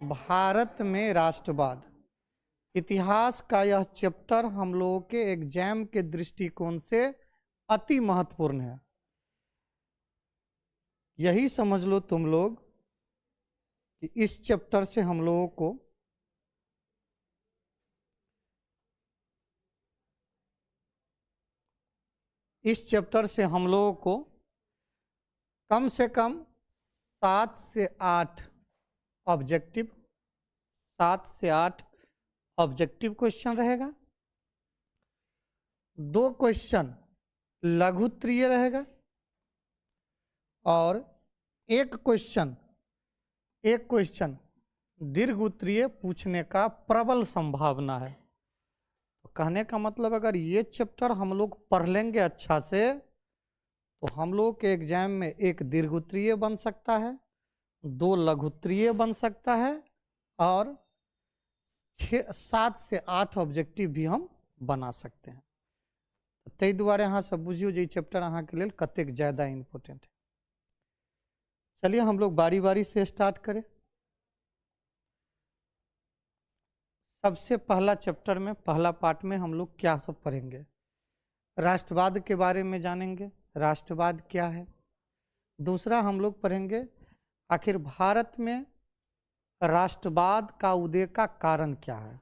भारत में राष्ट्रवाद। इतिहास का यह चैप्टर हम लोगों के एग्जाम के दृष्टिकोण से अति महत्वपूर्ण है। यही समझ लो तुम लोग कि इस चैप्टर से हम लोगों को कम से कम 7 से 8 ऑब्जेक्टिव क्वेश्चन रहेगा। 2 क्वेश्चन लघु उत्तरीय रहेगा और एक क्वेश्चन दीर्घ उत्तरीय पूछने का प्रबल संभावना है। तो कहने का मतलब अगर ये चैप्टर हम लोग पढ़ लेंगे अच्छा से तो हम लोग के एग्जाम में एक दीर्घ उत्तरीय बन सकता है, 2 लघु उत्तरीय बन सकता है और 7 से 8 ऑब्जेक्टिव भी हम बना सकते हैं। तै दुआरे अहाँ सब बुझियो जे चैप्टर अहाँ के लेल कतेक ज्यादा इम्पोर्टेंट है। चलिए हम लोग बारी बारी से स्टार्ट करें। सबसे पहला चैप्टर में पहला पार्ट में हम लोग क्या सब पढ़ेंगे? राष्ट्रवाद के बारे में जानेंगे, राष्ट्रवाद क्या है। दूसरा हम लोग पढ़ेंगे आखिर भारत में राष्ट्रवाद का उदय का कारण क्या है।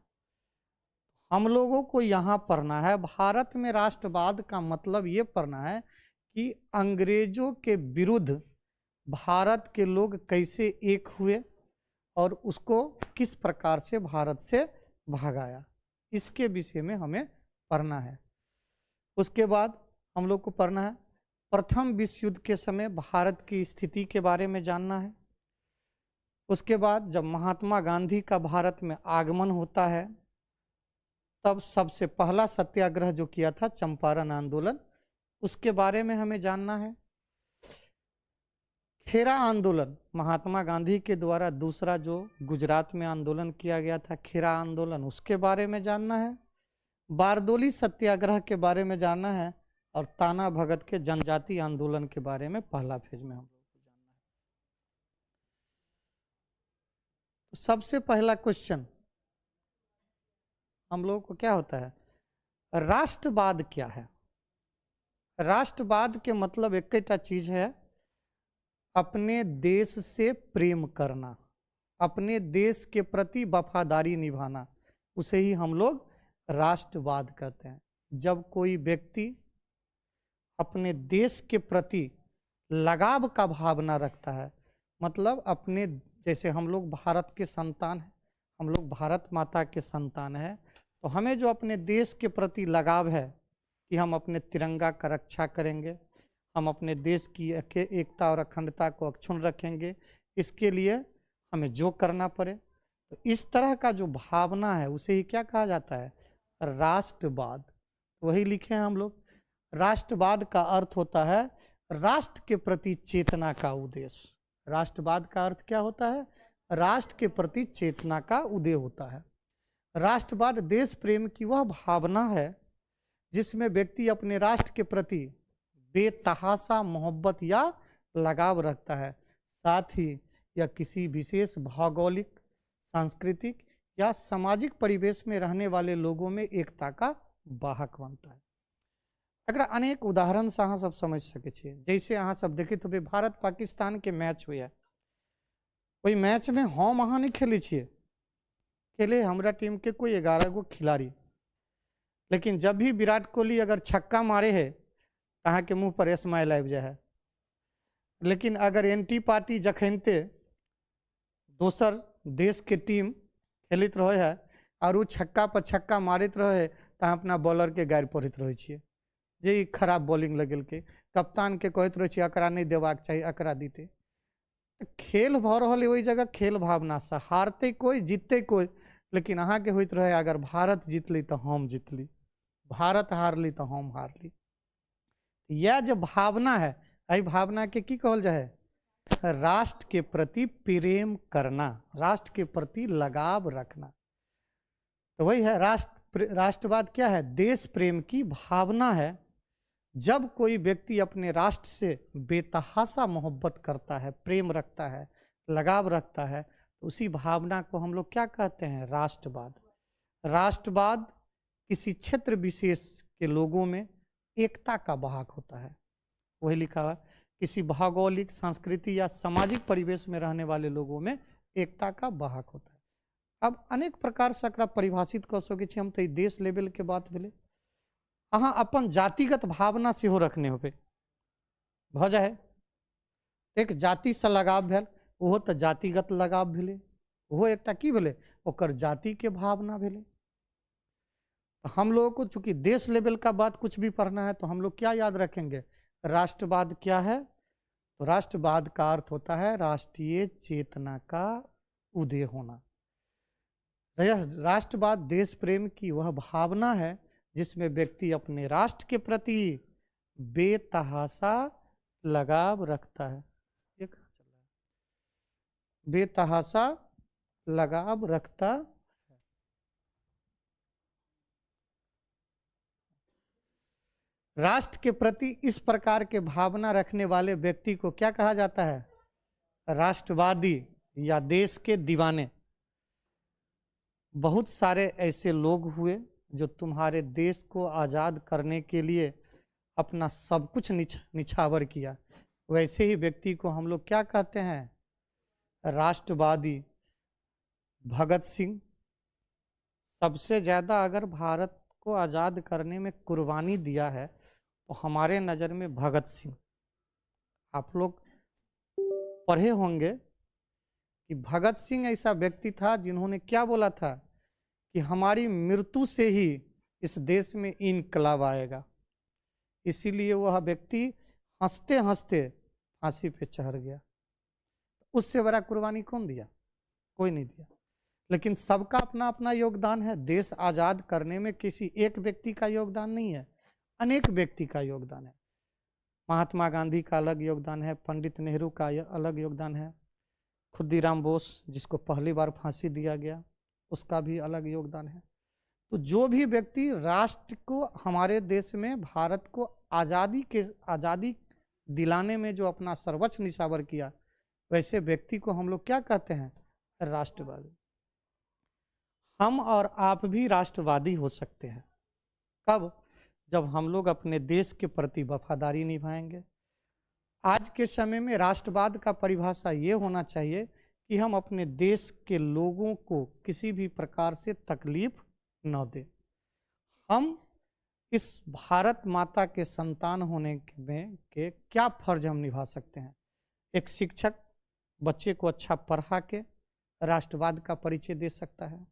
हम लोगों को यहाँ पढ़ना है भारत में राष्ट्रवाद का मतलब ये पढ़ना है कि अंग्रेजों के विरुद्ध भारत के लोग कैसे एक हुए और उसको किस प्रकार से भारत से भगाया, इसके विषय में हमें पढ़ना है। उसके बाद हम लोग को पढ़ना है प्रथम विश्व युद्ध के समय भारत की स्थिति के बारे में जानना है। उसके बाद जब महात्मा गांधी का भारत में आगमन होता है तब सबसे पहला सत्याग्रह जो किया था चंपारण आंदोलन, उसके बारे में हमें जानना है। खेरा आंदोलन, महात्मा गांधी के द्वारा दूसरा जो गुजरात में आंदोलन किया गया था खेरा आंदोलन, उसके बारे में जानना है। बारदोली सत्याग्रह के बारे में जानना है और ताना भगत के जनजाति आंदोलन के बारे में पहला फेज में हम लोग को जानना है। तो सबसे पहला क्वेश्चन हम लोगों को क्या होता है, राष्ट्रवाद क्या है? राष्ट्रवाद के मतलब एक चीज है, अपने देश से प्रेम करना, अपने देश के प्रति वफादारी निभाना, उसे ही हम लोग राष्ट्रवाद कहते हैं। जब कोई व्यक्ति अपने देश के प्रति लगाव का भावना रखता है, मतलब अपने, जैसे हम लोग भारत के संतान हैं, हम लोग भारत माता के संतान हैं, तो हमें जो अपने देश के प्रति लगाव है कि हम अपने तिरंगा का रक्षा करेंगे, हम अपने देश की एकता और अखंडता को अक्षुण्ण रखेंगे, इसके लिए हमें जो करना पड़े, तो इस तरह का जो भावना है उसे ही क्या कहा जाता है, राष्ट्रवाद। वही लिखे हैं हम लोग। राष्ट्रवाद का अर्थ होता है राष्ट्र के प्रति चेतना का उद्देश्य। राष्ट्रवाद का अर्थ क्या होता है, राष्ट्र के प्रति चेतना का उदय होता है। राष्ट्रवाद देश प्रेम की वह भावना है जिसमें व्यक्ति अपने राष्ट्र के प्रति बेतहासा मोहब्बत या लगाव रखता है, साथ ही यह किसी विशेष भौगोलिक, सांस्कृतिक या सामाजिक परिवेश में रहने वाले लोगों में एकता का वाहक बनता है। अगर अनेक उदाहरण से अहाँ सब समझ सके छे, जैसे अहाँ सब देखे तो भारत पाकिस्तान के मैच हुए, ओई मैच में हम अहाँ नहीं खेले छिए, खेले हमरा टीम के कोई 11 गो खिलाड़ी, लेकिन जब भी विराट कोहली अगर छक्का मारे है अहाँ के मुंह पर स्माइल आबि जाए है। लेकिन अगर एंटी पार्टी जखनते दोसर देश के टीम खेलित रहे है और वो छक्का पर छक्का मारित रहे है तो अपना बॉलर के गारि पढ़ित रहे छिए जे खराब बॉलिंग लगल के, कप्तान के कहते रहे छिए एकरा नहीं देबाक चाहिए, एकरा दीते। खेल भ रहा है, वही जगह खेल भावना से हारते कोई जीतते कोई, लेकिन अहाँ के होइत रहे अगर भारत जीतली तो हम जीतली, भारत हारली तो हम हारली। यह जो भावना है, यही भावना के की कहल जाए, राष्ट्र के प्रति प्रेम करना, राष्ट्र के प्रति लगाव रखना। तो वही है राष्ट्रवाद क्या है, देश प्रेम की भावना है। जब कोई व्यक्ति अपने राष्ट्र से बेतहासा मोहब्बत करता है, प्रेम रखता है, लगाव रखता है, उसी भावना को हम लोग क्या कहते हैं? राष्ट्रवाद। राष्ट्रवाद किसी क्षेत्र विशेष के लोगों में एकता का वाहक होता है। वही लिखा हुआ, किसी भौगोलिक, सांस्कृतिक या सामाजिक परिवेश में रहने वाले लोगों में एकता का वाहक होता है। अब अनेक प्रकार से एकरा परिभाषित कर सके छी हम, तो देश लेवल के बात भेले। अहाँ अपन जातिगत भावना से हो रखने हो पे भ जाए, एक जाति से लगाव भेल, वो तो जातिगत लगाव भेले, वो एकटा की भेले? ओकर जाति के भावना भेले। तो हम लोगों को चूंकि देश लेवल का बात कुछ भी पढ़ना है तो हम लोग क्या याद रखेंगे? राष्ट्रवाद क्या है? तो राष्ट्रवाद का अर्थ होता है राष्ट्रीय चेतना का उदय होना। यह राष्ट्रवाद देश प्रेम की वह भावना है जिसमें व्यक्ति अपने राष्ट्र के प्रति बेतहाशा लगाव रखता है। ये कहाँ चल रहा है? बेतहाशा लगाव रखता है। राष्ट्र के प्रति इस प्रकार के भावना रखने वाले व्यक्ति को क्या कहा जाता है? राष्ट्रवादी या देश के दीवाने। बहुत सारे ऐसे लोग हुए जो तुम्हारे देश को आज़ाद करने के लिए अपना सब कुछ निछावर किया। वैसे ही व्यक्ति को हम लोग क्या कहते हैं? राष्ट्रवादी। भगत सिंह सबसे ज़्यादा अगर भारत को आज़ाद करने में कुर्बानी दिया है तो हमारे नज़र में भगत सिंह। आप लोग पढ़े होंगे कि भगत सिंह ऐसा व्यक्ति था जिन्होंने क्या बोला था कि हमारी मृत्यु से ही इस देश में इनकलाब आएगा। इसीलिए वह व्यक्ति हंसते हंसते फांसी पे चढ़ गया। उससे बड़ा कुर्बानी कौन दिया? कोई नहीं दिया। लेकिन सबका अपना अपना योगदान है। देश आज़ाद करने में किसी एक व्यक्ति का योगदान नहीं है, अनेक व्यक्ति का योगदान है। महात्मा गांधी का अलग योगदान है, पंडित नेहरू का अलग योगदान है, खुदीराम बोस जिसको पहली बार फांसी दिया गया उसका भी अलग योगदान है। तो जो भी व्यक्ति राष्ट्र को, हमारे देश में भारत को आज़ादी दिलाने में जो अपना सर्वोच्च निछावर किया, वैसे व्यक्ति को हम लोग क्या कहते हैं? राष्ट्रवादी। हम और आप भी राष्ट्रवादी हो सकते हैं। कब? जब हम लोग अपने देश के प्रति वफादारी निभाएंगे। आज के समय में राष्ट्रवाद का परिभाषा ये होना चाहिए कि हम अपने देश के लोगों को किसी भी प्रकार से तकलीफ न दें। हम इस भारत माता के संतान होने में के क्या फर्ज हम निभा सकते हैं? एक शिक्षक बच्चे को अच्छा पढ़ा के राष्ट्रवाद का परिचय दे सकता है।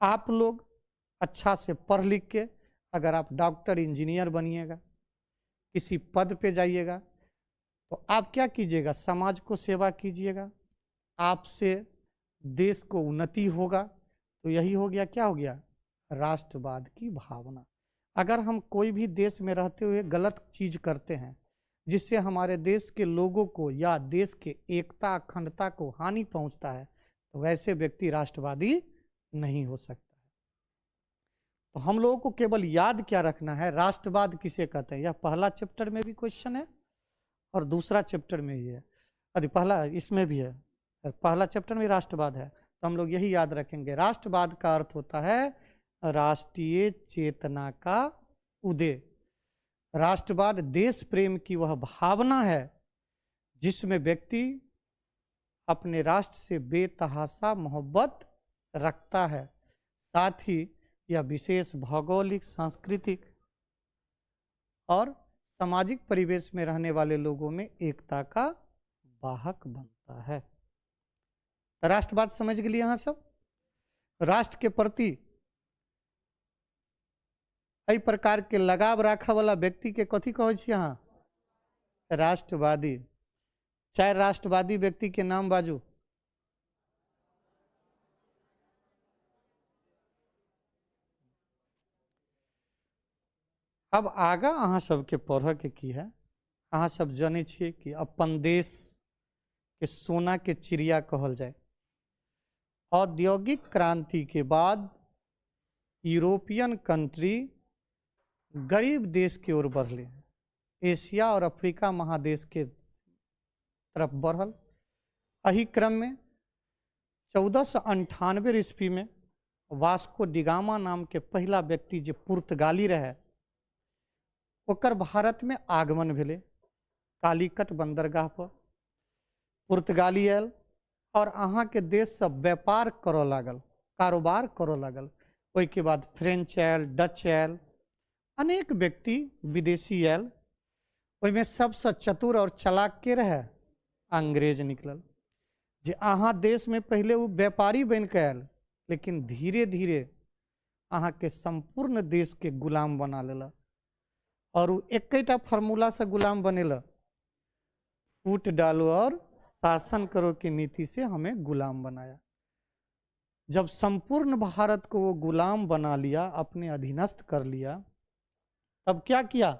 आप लोग अच्छा से पढ़ लिख के अगर आप डॉक्टर, इंजीनियर बनिएगा, किसी पद पे जाइएगा, तो आप क्या कीजिएगा? समाज को सेवा कीजिएगा, आपसे देश को उन्नति होगा। तो यही हो गया, क्या हो गया? राष्ट्रवाद की भावना। अगर हम कोई भी देश में रहते हुए गलत चीज करते हैं जिससे हमारे देश के लोगों को या देश के एकता, अखंडता को हानि पहुंचता है, तो वैसे व्यक्ति राष्ट्रवादी नहीं हो सकता है। तो हम लोगों को केवल याद क्या रखना है? राष्ट्रवाद किसे कहते हैं? यह पहला चैप्टर में भी क्वेश्चन है और दूसरा चैप्टर में भी है। अरे पहला इसमें भी है, पहला चैप्टर में राष्ट्रवाद है। तो हम लोग यही याद रखेंगे, राष्ट्रवाद का अर्थ होता है राष्ट्रीय चेतना का उदय। राष्ट्रवाद देश प्रेम की वह भावना है जिसमें व्यक्ति अपने राष्ट्र से बेतहाशा मोहब्बत रखता है। साथ ही यह विशेष भौगोलिक, सांस्कृतिक और सामाजिक परिवेश में रहने वाले लोगों में एकता का वाहक बनता है। तो राष्ट्रवाद समझ गए यहाँ सब? राष्ट्र के प्रति कई प्रकार के लगाव रखा वाला व्यक्ति के कथी कहे छी यहाँ? राष्ट्रवादी। चाहे राष्ट्रवादी व्यक्ति के नाम बाजू। अब आगा अहाँ सबके पढ़ के की है। अहाँ सब जाने छिए कि अपन देश के सोना के चिड़िया कहल जाए। औद्योगिक क्रांति के बाद यूरोपियन कंट्री गरीब देश की ओर बढ़ले, एशिया और अफ्रीका महादेश के तरफ बढ़ल। एही क्रम में 1498 ईस्वी में वास्को डिगामा नाम के पहला व्यक्ति जो पुर्तगाली रहे, ओकर भारत में आगमन भेले। कालीकट बंदरगाह पर पुर्तगाली आयल और अहाँ के देश से व्यापार करऽ लागल, कारोबार करऽ लागल। ओहि के बाद फ्रेंच आयल, डच आयल, अनेक व्यक्ति विदेशी आयल। ओहिमे सबसे चतुर और चालाक के रहे? अंग्रेज निकलल। जे अहाँ देश में पहले वो व्यापारी बन के आयल, लेकिन धीरे धीरे अहाँ के संपूर्ण देश के गुलाम बना लेला। और वो एक फार्मूला से गुलाम बनेला, फूट डालो और शासन करो की नीति से हमें गुलाम बनाया। जब संपूर्ण भारत को वो गुलाम बना लिया, अपने अधीनस्थ कर लिया, तब क्या किया?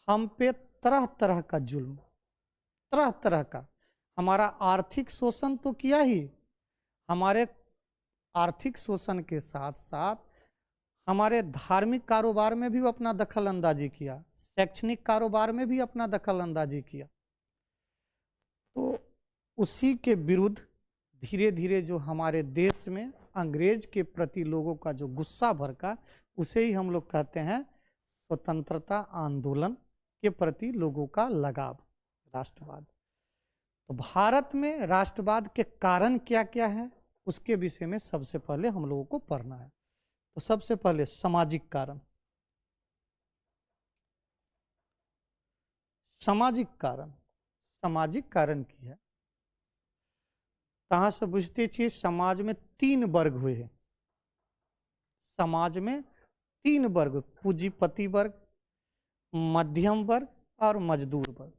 हम पे तरह तरह का जुल्म, तरह तरह का, हमारा आर्थिक शोषण तो किया ही, हमारे आर्थिक शोषण के साथ साथ हमारे धार्मिक कारोबार में भी अपना दखल अंदाजी किया, शैक्षणिक कारोबार में भी अपना दखल अंदाजी किया। तो उसी के विरुद्ध धीरे धीरे जो हमारे देश में अंग्रेज के प्रति लोगों का जो गुस्सा भड़का, उसे ही हम लोग कहते हैं स्वतंत्रता आंदोलन के प्रति लोगों का लगाव, राष्ट्रवाद। तो भारत में राष्ट्रवाद के कारण क्या क्या है, उसके विषय में सबसे पहले हम लोगों को पढ़ना है। तो सबसे पहले सामाजिक कारण। सामाजिक कारण, सामाजिक कारण की है तहाँ से बुझते छे, समाज में 3 वर्ग हुए हैं। समाज में 3 वर्ग, पूंजीपति वर्ग, मध्यम वर्ग और मजदूर वर्ग।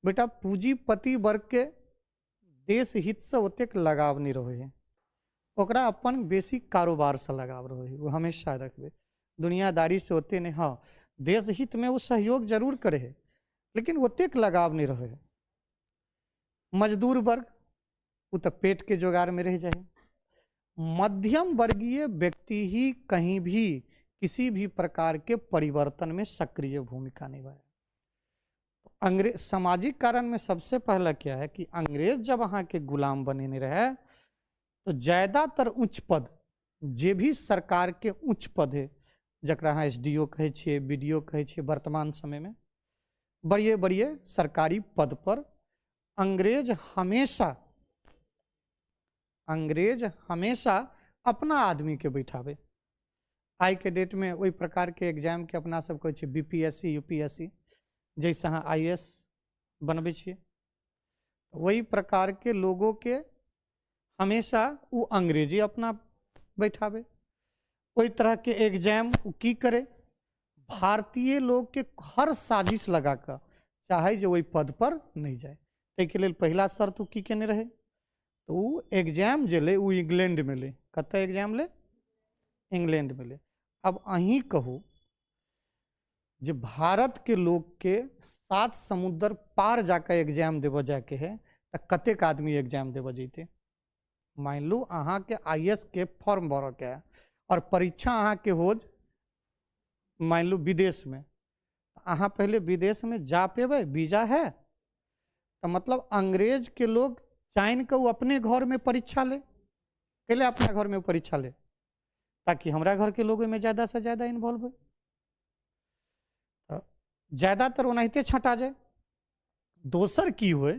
बेटा पूंजीपति वर्ग के देश हित से ओतेक लगाव नहीं रहे हैं, ओकरा अपन बेसी कारोबार से लगाव रहे है, वो हमेशा रखबे। दुनियादारी से होते नहीं, हाँ देश हित में वो सहयोग जरूर करे है, लेकिन ओतेक लगाव नहीं रहे है। मजदूर वर्ग वो तो पेट के जोगार में रह जाए। मध्यम वर्गीय व्यक्ति ही कहीं भी किसी भी प्रकार के परिवर्तन में सक्रिय भूमिका निभाए। अंग्रेज सामाजिक कारण में सबसे पहला क्या है कि अंग्रेज जब वहां के गुलाम बने नहीं रहे, तो ज्यादातर उच्च पद, जे भी सरकार के उच्च पद है, जकरा हाँ एसडीओ कहे छे, बीडीओ कहे छे, वर्तमान समय में बड़े बड़े सरकारी पद पर अंग्रेज हमेशा अपना आदमी के बैठावे। आई के डेट में वही प्रकार के एग्जाम के अपना सब कहे छे बीपीएससी, यूपीएससी, जैसे हाँ आईएएस बनबे छे, वही प्रकार के लोगों के हमेशा वो अंग्रेजी अपना बैठावे। कोई तरह के एग्जाम की करे, भारतीय लोग के हर साजिश लगा कर चाहे जो वही पद पर नहीं जाए। ताके लेल पहला शर्त वो की केने रहे, तो वो एग्जाम जे ले वो इंग्लैंड में ले। कत एग्जाम ले? इंग्लैंड में ले। अब अहीं कहू जे भारत के लोग के 7 समुद्र पार जाकर एग्जाम देव जाके है, तो कतेक आदमी एग्जाम देव जैते? मान लू अहाँ के आईएएस के फॉर्म भर के है और परीक्षा अहाँ के हो मान लू विदेश में, अहाँ पहले विदेश में जा पेबे, वीजा है, तो मतलब अंग्रेज के लोग चाइन के वो अपने घर में परीक्षा ले, कैले अपना घर में परीक्षा ले, ताकि हमारा घर के लोगों में ज्यादा से ज्यादा इन्वॉल्व हो, ज्यादातर ओनाहिते छटा जाए। दोसर की हुए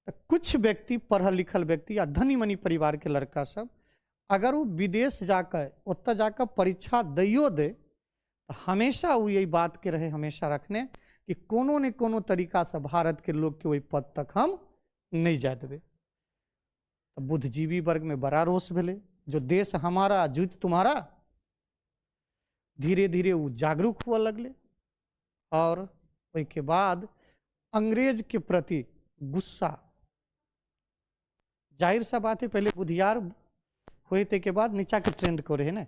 तो कुछ व्यक्ति, पढ़ल लिखल व्यक्ति या धनी मनी परिवार के लड़का सब, अगर वो विदेश जाकर उत्तर जाकर परीक्षा दैयो दे, तो हमेशा वो यही बात के रहे, हमेशा रखने कि कोनो न कोनो तरीका से भारत के लोग के वही पद तक हम नहीं जा देवे। तो बुद्धिजीवी वर्ग में बड़ा रोष भेले, जो देश हमारा जुत तुम्हारा। धीरे धीरे वो जागरूक हुआ लगले और वही के बाद अंग्रेज के प्रति गुस्सा, जाहिर सा बात है, पहले बुधियार हुए थे के बाद नीचा के ट्रेंड को रहे ना,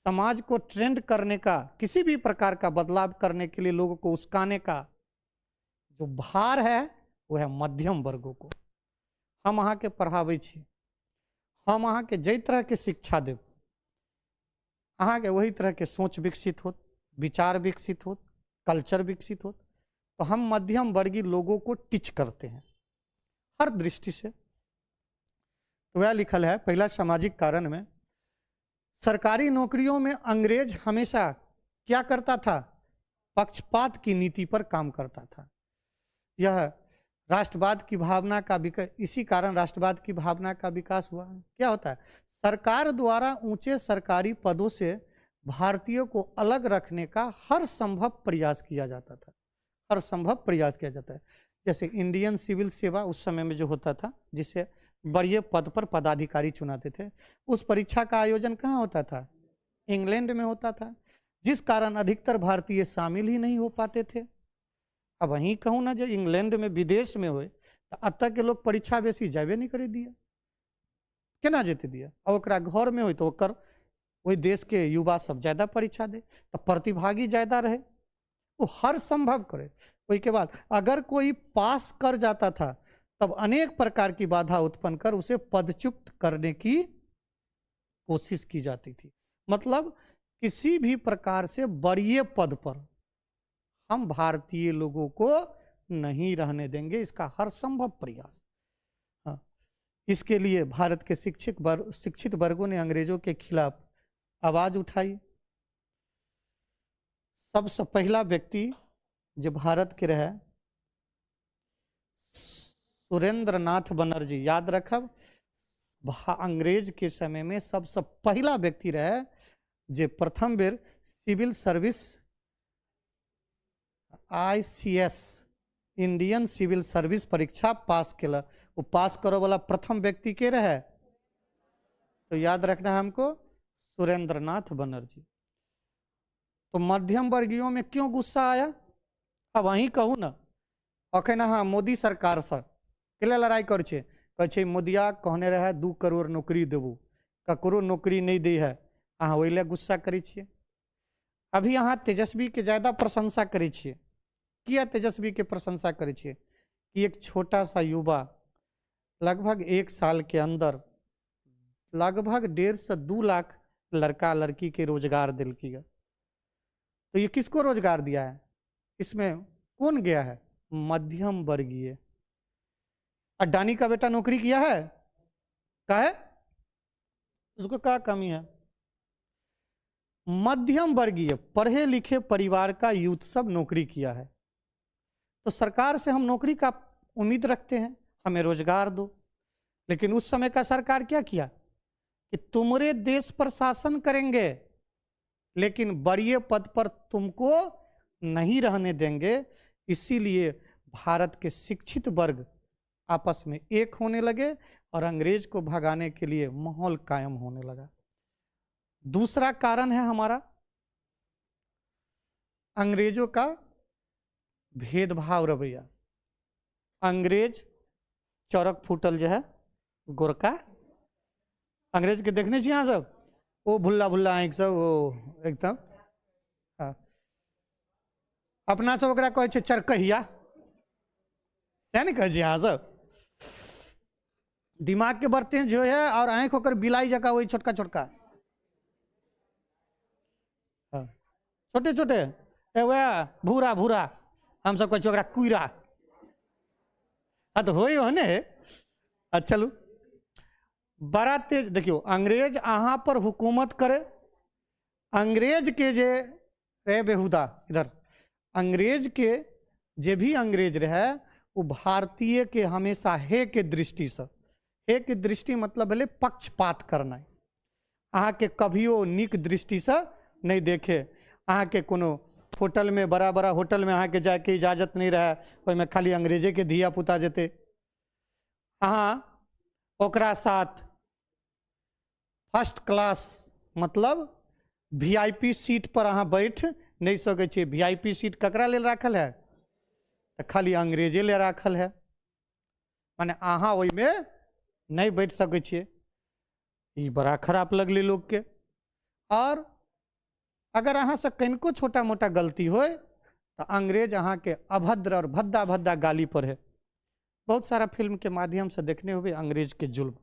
समाज को ट्रेंड करने का, किसी भी प्रकार का बदलाव करने के लिए लोगों को उस्काने का जो भार है वो है मध्यम वर्गों को। हम अहाँ के पढ़ावे छी, हम अहाँ के जई तरह के शिक्षा देव, अहाँ के वही तरह के सोच विकसित होत, विचार विकसित होत, कल्चर विकसित होत। तो हम मध्यम वर्गीय लोगों को टीच करते हैं हर दृष्टि से। तो वह लिखल है पहला सामाजिक कारण में, सरकारी नौकरियों में अंग्रेज हमेशा क्या करता था, पक्षपात की नीति पर काम करता था। यह राष्ट्रवाद की भावना का विकास, इसी कारण राष्ट्रवाद की भावना का विकास हुआ। क्या होता है, सरकार द्वारा ऊंचे सरकारी पदों से भारतीयों को अलग रखने का हर संभव प्रयास किया जाता था, हर संभव प्रयास किया जाता है। जैसे इंडियन सिविल सेवा उस समय में जो होता था, जिससे बड़े पद पर पदाधिकारी चुनाते थे, उस परीक्षा का आयोजन कहाँ होता था, इंग्लैंड में होता था, जिस कारण अधिकतर भारतीय शामिल ही नहीं हो पाते थे। अब वहीं कहूँ ना, जो इंग्लैंड में विदेश में हुए तो अब तक के लोग परीक्षा बेसी जाबे नहीं करे दिया, केना जेते दिया, और ओकरा घर में हो तो ओकर वही देश के युवा सब ज्यादा परीक्षा दे, तो प्रतिभागी ज्यादा रहे, वो हर संभव करे। वही के बाद अगर कोई पास कर जाता था तब अनेक प्रकार की बाधा उत्पन्न कर उसे पदच्युत करने की कोशिश की जाती थी। मतलब किसी भी प्रकार से बड़े पद पर हम भारतीय लोगों को नहीं रहने देंगे, इसका हर संभव प्रयास। हाँ, इसके लिए भारत के शिक्षित वर्गों ने अंग्रेजों के खिलाफ आवाज उठाई। सबसे पहला व्यक्ति जो भारत के रहे, सुरेंद्र नाथ बनर्जी, याद रखब, अंग्रेज के समय में सबसे पहला व्यक्ति रहे जो प्रथम बेर civil service ICS Indian civil service परीक्षा पास केला। वो पास करो वाला प्रथम व्यक्ति के रहे, तो याद रखना है हमको, सुरेंद्र नाथ बनर्जी। तो मध्यम वर्गीयों में क्यों गुस्सा आया, अब वहीं कहूँ ना, अखन हाँ मोदी सरकार से के लड़ाई कर छे, कहे छे मोदिया कहने रहे 2 करोड़ नौकरी देबू, ककरो नौकरी नहीं दी है, अहाँ ओहि ले गुस्सा करी छिए। अभी अहाँ तेजस्वी के ज्यादा प्रशंसा करी छिए, किया तेजस्वी के प्रशंसा करी छिए कि एक छोटा सा युवा लगभग 1 साल के अंदर लगभग 1.5 से 2 लाख लड़का लड़की के रोजगार दिल किया। तो ये किसको रोजगार दिया है, इसमें कौन गया है, मध्यम वर्गीय। अडानी का बेटा नौकरी किया है, क्या है, उसको क्या कमी है, मध्यम वर्गीय पढ़े लिखे परिवार का यूथ सब नौकरी किया है। तो सरकार से हम नौकरी का उम्मीद रखते हैं, हमें रोजगार दो। लेकिन उस समय का सरकार क्या किया कि तुम्हारे देश पर शासन करेंगे लेकिन बड़े पद पर तुमको नहीं रहने देंगे। इसीलिए भारत के शिक्षित वर्ग आपस में एक होने लगे और अंग्रेज को भगाने के लिए माहौल कायम होने लगा। दूसरा कारण है हमारा अंग्रेजों का भेदभाव रवैया। अंग्रेज चौरक फूटल जो है गोरका, अंग्रेज के देखने चाहिए सब, वो भुल्ला भुल्ला आँख सब, वो एकदम हाँ। अपना सब ओकरा कहे छे चरकहिया, नहीं कहे छे यहाँ सब, दिमाग के बर्तन जो है और आँख होकर बिलाई जका वही छोटका छोटका, छोटे छोटे वह भूरा भूरा, हम सब कहे कुरा। हाँ तो हो ने। अच्छा चलू, बड़ा तेज देखियो, अंग्रेज अहाँ पर हुकूमत करे, अंग्रेज के जे रहे बेहुदा इधर, अंग्रेज के जे भी अंग्रेज रहे वो भारतीय के हमेशा हे के दृष्टि से, हे के दृष्टि मतलब भले पक्षपात करना, अहाँ के कभियो नीक दृष्टि से नहीं देखे। अहाँ के कोनो होटल में, बड़ा बड़ा होटल में अहाँ के जाए के इजाजत नहीं रहे, ओहिमे खाली अंग्रेजे के धिया पुता जेते, अहाँ ओकरा साथ फर्स्ट क्लास मतलब VIP सीट पर अहाँ बैठ नहीं सके छे। VIP सीट ककरा लेल राखल है, तो खाली अंग्रेजे ले राखल है, माने अहाँ ओहिमे नहीं बैठ सके छे। ये बड़ा खराब लगले लोग के। और अगर अहाँ से कनिको छोटा मोटा गलती होए तो अंग्रेज अहाँ के अभद्र और भद्दा भद्दा गाली पर है। बहुत सारा फिल्म के माध्यम से देखने हुए अंग्रेज के जुल्म,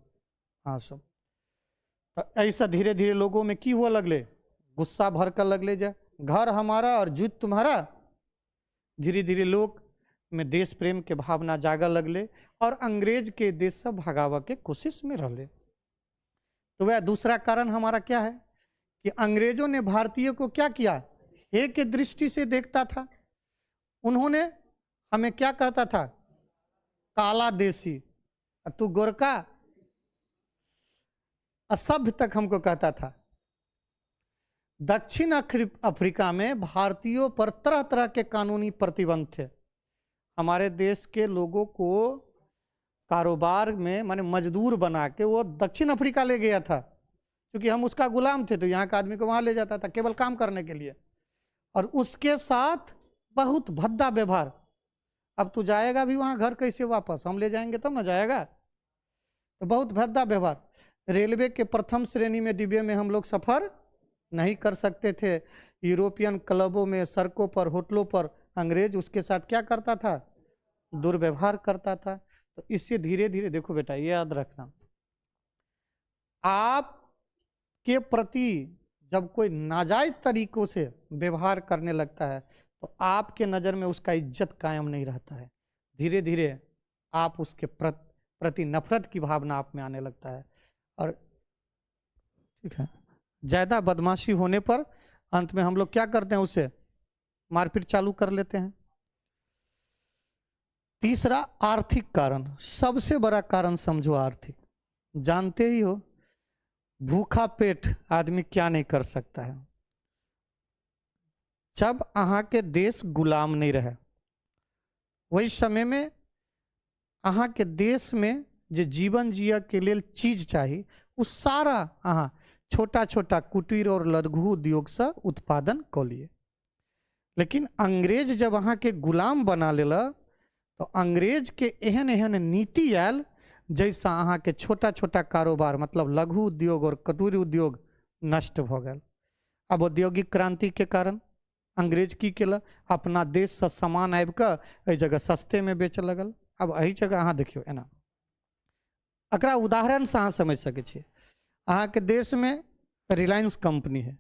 हाँ सब। तो ऐसा धीरे धीरे लोगों में की हुआ लगले, गुस्सा भर कर लगले, जा घर हमारा और जूत तुम्हारा। धीरे धीरे लोग में देश प्रेम के भावना जागा लगले और अंग्रेज के देश से भगावा के कोशिश में रहले। तो वह दूसरा कारण हमारा क्या है कि अंग्रेजों ने भारतीय को क्या किया, हे के दृष्टि से देखता था। उन्होंने हमें क्या कहता था, काला देशी, तू गोरका, असभ्य तक हमको कहता था। दक्षिण अफ्रीका में भारतीयों पर तरह तरह के कानूनी प्रतिबंध थे। हमारे देश के लोगों को कारोबार में माने मजदूर बना के वो दक्षिण अफ्रीका ले गया था, क्योंकि हम उसका गुलाम थे, तो यहाँ के आदमी को वहाँ ले जाता था केवल काम करने के लिए, और उसके साथ बहुत भद्दा व्यवहार। अब तू जाएगा भी वहाँ घर कैसे वापस, हम ले जाएंगे तब ना जाएगा, तो बहुत भद्दा व्यवहार। रेलवे के प्रथम श्रेणी में डिब्बे में हम लोग सफ़र नहीं कर सकते थे। यूरोपियन क्लबों में, सड़कों पर, होटलों पर अंग्रेज उसके साथ क्या करता था, दुर्व्यवहार करता था। तो इससे धीरे धीरे, देखो बेटा ये याद रखना, आप के प्रति जब कोई नाजायज तरीकों से व्यवहार करने लगता है तो आपके नज़र में उसका इज्जत कायम नहीं रहता है। धीरे धीरे आप उसके प्रति नफरत की भावना आप में आने लगता है, और ठीक है, ज़्यादा बदमाशी होने पर अंत में हम लोग क्या करते हैं, उससे मारपीट चालू कर लेते हैं। तीसरा, आर्थिक कारण। सबसे बड़ा कारण समझो आर्थिक। जानते ही हो भूखा पेट आदमी क्या नहीं कर सकता है। जब अहाँ के देश गुलाम नहीं रहे, वही समय में अहाँ के देश में जो जीवन जिया के लिए चीज चाहिए, वो सारा अहाँ छोटा छोटा कुटीर और लघु उद्योग से उत्पादन कर लिए। लेकिन अंग्रेज जब अहाँ के गुलाम बना लेला, तो अंग्रेज के एहन एहन नीति आयल जैसा अहाँ के छोटा छोटा कारोबार मतलब लघु उद्योग और कुटीर उद्योग नष्ट हो गए। अब औद्योगिक क्रांति के कारण अंग्रेज की केला, अपना देश से सामान आबि कऽ एहि जगह सस्ते में बेच लगल। अब एहि जगह अहाँ देखियो एना, एकरा उदाहरण से अहाँ समझ सकै छियै। अहाँ के देश में रिलायंस कंपनी है,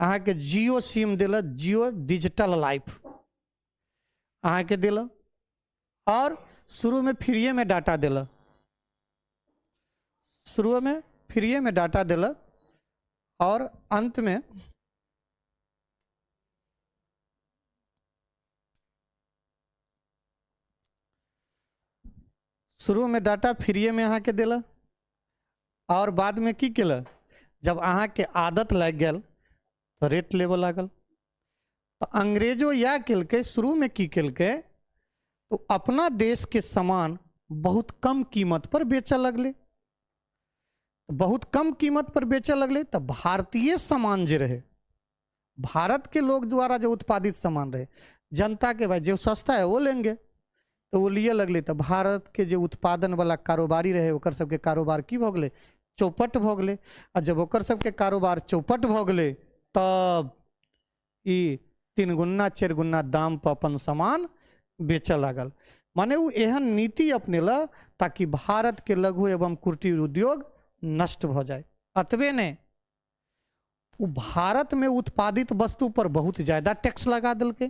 अहाँ के जियो सिम दिल, जियो डिजिटल लाइफ अहाँ के दिल, और शुरू में फ्रीए में डाटा दिल, शुरू में फ्रीए में डाटा दिल, और अंत में शुरू में डाटा फ्रीए में अहाँ के दिल, और बाद में की केल, जब अहाँ के आदत लग गया तो रेट लेवल लागल। तो अंग्रेजों यह केलकै, शुरू में की केलकै, तो अपना देश के सामान बहुत कम कीमत पर बेचे लगले। बहुत कम कीमत पर बेचे लगले, तो भारतीय सामान जो रहे, भारत के लोग द्वारा जो उत्पादित सामान रहे, जनता के भाई जो सस्ता है वो लेंगे, तो वो लिए लगले। तो भारत के जो उत्पादन वाला कारोबारी रहे, ओकर सबके कारोबार की भ गेलै, चौपट भ गेलै। आ जब ओकर सबके कारोबार चौपट भ गेलै, तब ई 3 गुना 4 गुना दाम पर अपन सामान बेचे लागल। माने वो एहन नीति अपनेला ताकि भारत के लघु एवं कुटीर उद्योग नष्ट हो जाए। अतबे ने वो भारत में उत्पादित वस्तु पर बहुत ज्यादा टैक्स लगा दिल के,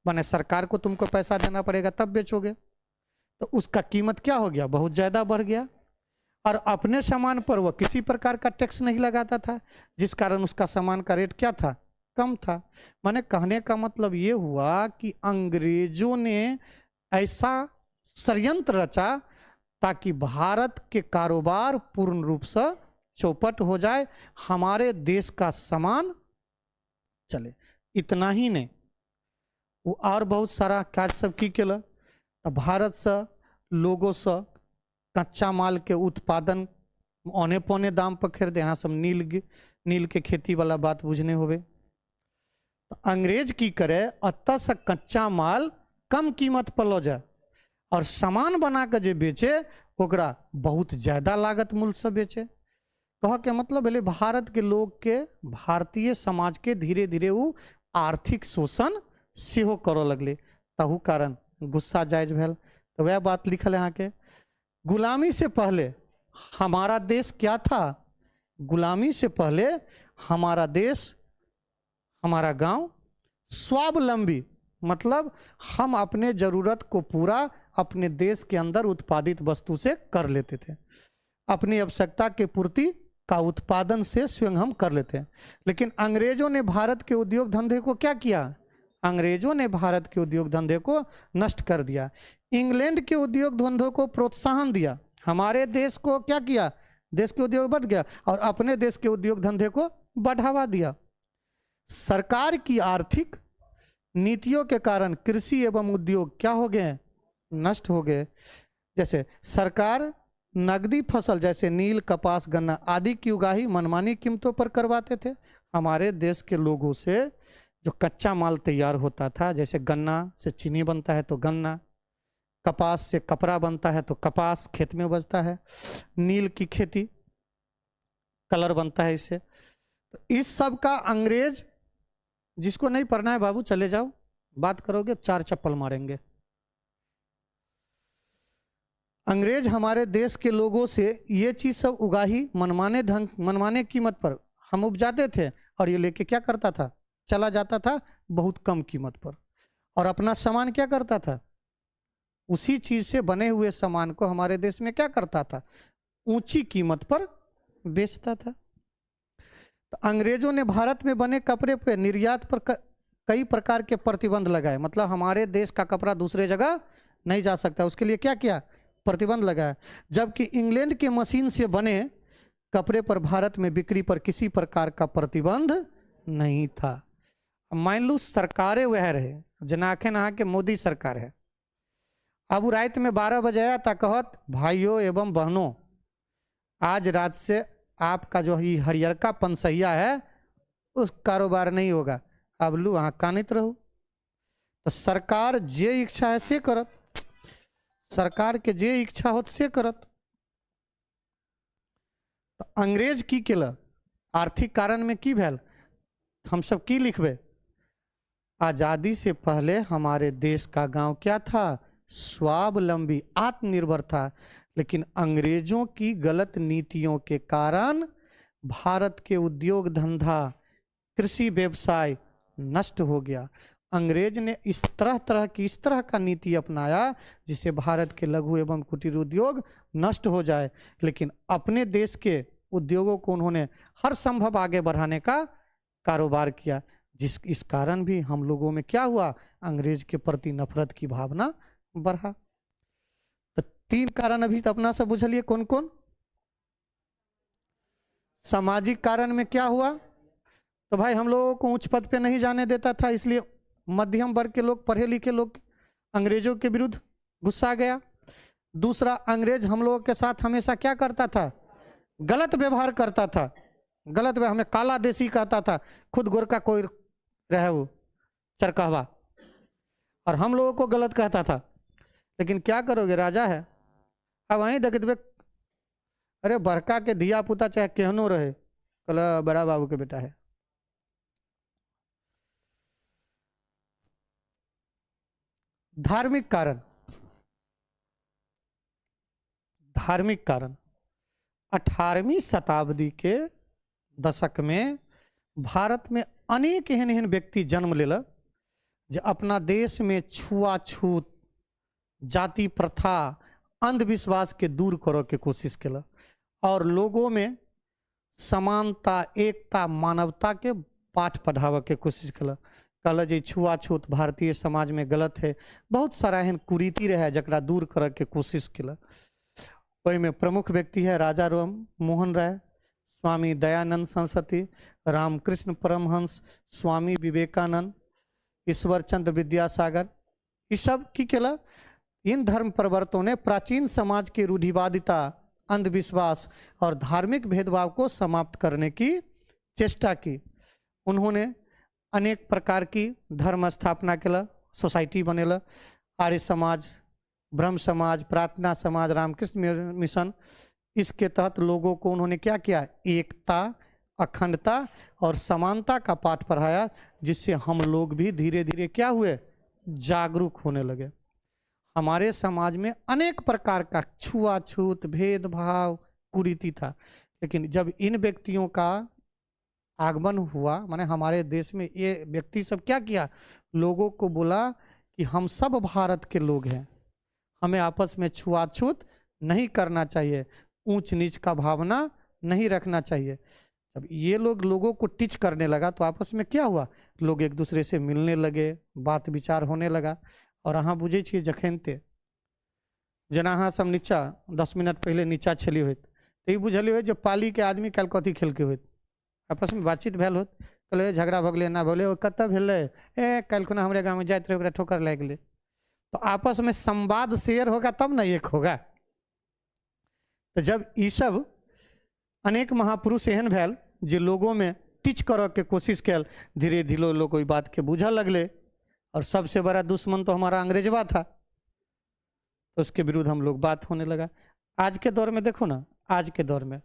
माने सरकार को तुमको पैसा देना पड़ेगा तब बेचोगे, तो उसका कीमत क्या हो गया, बहुत ज्यादा बढ़ गया। और अपने सामान पर वह किसी प्रकार का टैक्स नहीं लगाता था, जिस कारण उसका सामान का रेट क्या था, कम था। माने कहने का मतलब ये हुआ कि अंग्रेजों ने ऐसा षड्यंत्र रचा ताकि भारत के कारोबार पूर्ण रूप से चौपट हो जाए, हमारे देश का सामान चले। इतना ही नहीं, वो और बहुत सारा काज सब की केला। भारत से लोगों से कच्चा माल के उत्पादन औने पौने दाम पर खरीदे। यहाँ सब नील के खेती वाला बात बुझने होवे। तो अंग्रेज की करे, अतः से कच्चा माल कम कीमत पर लो जाए, और सामान बना के जे बेचे ओकरा बहुत ज्यादा लागत मूल्य से बेचे। कह के मतलब भेले भारत के लोग के, भारतीय समाज के धीरे धीरे वो आर्थिक शोषण सेहो करो लगले। तहु कारण गुस्सा जायज भेल। तो वह बात लिखल है यहाँ के, गुलामी से पहले हमारा देश क्या था, गुलामी से पहले हमारा देश, हमारा गांव स्वावलंबी, मतलब हम अपने जरूरत को पूरा अपने देश के अंदर उत्पादित वस्तु से कर लेते थे, अपनी आवश्यकता की पूर्ति का उत्पादन से स्वयं हम कर लेते हैं। लेकिन अंग्रेजों ने भारत के उद्योग धंधे को क्या किया? अंग्रेजों ने भारत के उद्योग धंधे को नष्ट कर दिया। इंग्लैंड के उद्योग धंधों को प्रोत्साहन दिया, हमारे देश को क्या किया? देश के उद्योग बढ़ गया और अपने देश के उद्योग धंधे को बढ़ावा दिया। सरकार की आर्थिक नीतियों के कारण कृषि एवं उद्योग क्या हो गए? नष्ट हो गए। जैसे सरकार नकदी फसल जैसे नील, कपास, गन्ना आदि की उगाही मनमानी कीमतों पर करवाते थे। हमारे देश के लोगों से जो कच्चा माल तैयार होता था, जैसे गन्ना से चीनी बनता है तो गन्ना, कपास से कपड़ा बनता है तो कपास खेत में बचता है, नील की खेती कलर बनता है इससे। तो इस सब का अंग्रेज, जिसको नहीं पढ़ना है बाबू चले जाओ, बात करोगे 4 चप्पल मारेंगे। अंग्रेज हमारे देश के लोगों से ये चीज सब उगाही मनमाने ढंग, मनमाने कीमत पर हम उपजाते थे और ये लेके क्या करता था? चला जाता था बहुत कम कीमत पर, और अपना सामान क्या करता था? उसी चीज से बने हुए सामान को हमारे देश में क्या करता था? ऊंची कीमत पर बेचता था। तो अंग्रेजों ने भारत में बने कपड़े पर निर्यात पर कई प्रकार के प्रतिबंध लगाए। मतलब हमारे देश का कपड़ा दूसरे जगह नहीं जा सकता, उसके लिए क्या किया? प्रतिबंध लगाया। जबकि इंग्लैंड के मशीन से बने कपड़े पर भारत में बिक्री पर किसी प्रकार का प्रतिबंध नहीं था। मान लो सरकारें वह रहे जनाखे नहा के मोदी सरकार है। अब रात में 12 बजे आया था, कहत भाइयों एवं बहनों, आज रात से आपका जो ही हरियरका पंसैया है उस कारोबार नहीं होगा, अब लू वहाँ कानित रहो। तो सरकार जे इच्छा है से करत, सरकार के जे इच्छा होत से करत। तो अंग्रेज की केल आर्थिक कारण में की भेल? हम सब की लिखबे? आजादी से पहले हमारे देश का गांव क्या था? स्वावलंबी, आत्मनिर्भर था। लेकिन अंग्रेजों की गलत नीतियों के कारण भारत के उद्योग धंधा, कृषि व्यवसाय नष्ट हो गया। अंग्रेज ने इस तरह का नीति अपनाया जिससे भारत के लघु एवं कुटीर उद्योग नष्ट हो जाए। लेकिन अपने देश के उद्योगों को उन्होंने हर संभव आगे बढ़ाने का कारोबार किया, इस कारण भी हम लोगों में क्या हुआ? अंग्रेज के प्रति नफरत की भावना बढ़ा। तो 3 कारण अभी तो अपना से बुझलिए कौन कौन? सामाजिक कारण में क्या हुआ? तो भाई हम लोगों को उच्च पद पे नहीं जाने देता था, इसलिए मध्यम वर्ग के लोग, पढ़े लिखे लोग अंग्रेजों के विरुद्ध गुस्सा गया। दूसरा, अंग्रेज हम लोगों के साथ हमेशा क्या करता था? गलत व्यवहार करता था। गलत व्यवहार, हमें काला देसी कहता था, खुद गोरखा कोई रहे वो चरकहवा, और हम लोगों को गलत कहता था। लेकिन क्या करोगे, राजा है। अब वहीं देख दे, अरे बड़का के धिया पुता चाहे केहनो रहे, कल बड़ा बाबू के बेटा है। धार्मिक कारण, धार्मिक कारण 18वीं शताब्दी के दशक में भारत में अनेक एहन एहन व्यक्ति जन्म लेला जो अपना देश में छुआछूत, जाति प्रथा, अंधविश्वास के दूर करे के कोशिश केला और लोगों में समानता, एकता, मानवता के पाठ पढ़ावे के कोशिश केला। कहल जे छुआछूत भारतीय समाज में गलत है, बहुत सारा एहन कुरीति रहे जकरा दूर करे के कोशिश केला। ओहि में प्रमुख व्यक्ति है राजा राम मोहन राय, स्वामी दयानंद सरस्वती, रामकृष्ण परमहंस, स्वामी विवेकानंद, ईश्वर चंद्र विद्यासागर। ये सब की केला? इन धर्म प्रवर्तकों ने प्राचीन समाज की रूढ़िवादिता, अंधविश्वास और धार्मिक भेदभाव को समाप्त करने की चेष्टा की। उन्होंने अनेक प्रकार की धर्म स्थापना केला, सोसाइटी बनेला, आर्य समाज, ब्रह्म समाज, प्रार्थना समाज, रामकृष्ण मिशन। इसके तहत लोगों को उन्होंने क्या किया? एकता, अखंडता और समानता का पाठ पढ़ाया, जिससे हम लोग भी धीरे धीरे क्या हुए? जागरूक होने लगे। हमारे समाज में अनेक प्रकार का छुआछूत, भेदभाव, कुरीति था। लेकिन जब इन व्यक्तियों का आगमन हुआ, माने हमारे देश में ये व्यक्ति सब क्या किया? लोगों को बोला कि हम सब भारत के लोग हैं, हमें आपस में छुआछूत नहीं करना चाहिए, ऊंच नीच का भावना नहीं रखना चाहिए। जब ये लोग लोगों को टीच करने लगा तो आपस में क्या हुआ, लोग एक दूसरे से मिलने लगे, बात विचार होने लगा। और अहाँ बुझे छे जखनते जेना अहाँ सब नीचा 10 मिनट पहले नीचा छली होत तो ये बुझल हो जो पाली के आदमी कल कथी खेलके होत, आपस में बातचीत भेल होत, कहले झगड़ा भगले एना भगले कत भेलै, ए कल खुना हमारे गाँव में जाते रहे ठोकर लग गए। तो आपस में संवाद शेयर होगा तब ना एक होगा। तो जब ये सब अनेक महापुरुष एहन भेल जे लोगों में टीच करऽ के कोशिश कैल, धीरे धीरे लोग कोई बात के बुझा लगले। और सबसे बड़ा दुश्मन तो हमारा अंग्रेजवा था, तो उसके विरुद्ध हम लोग बात होने लगा। आज के दौर में देखो ना, आज के दौर में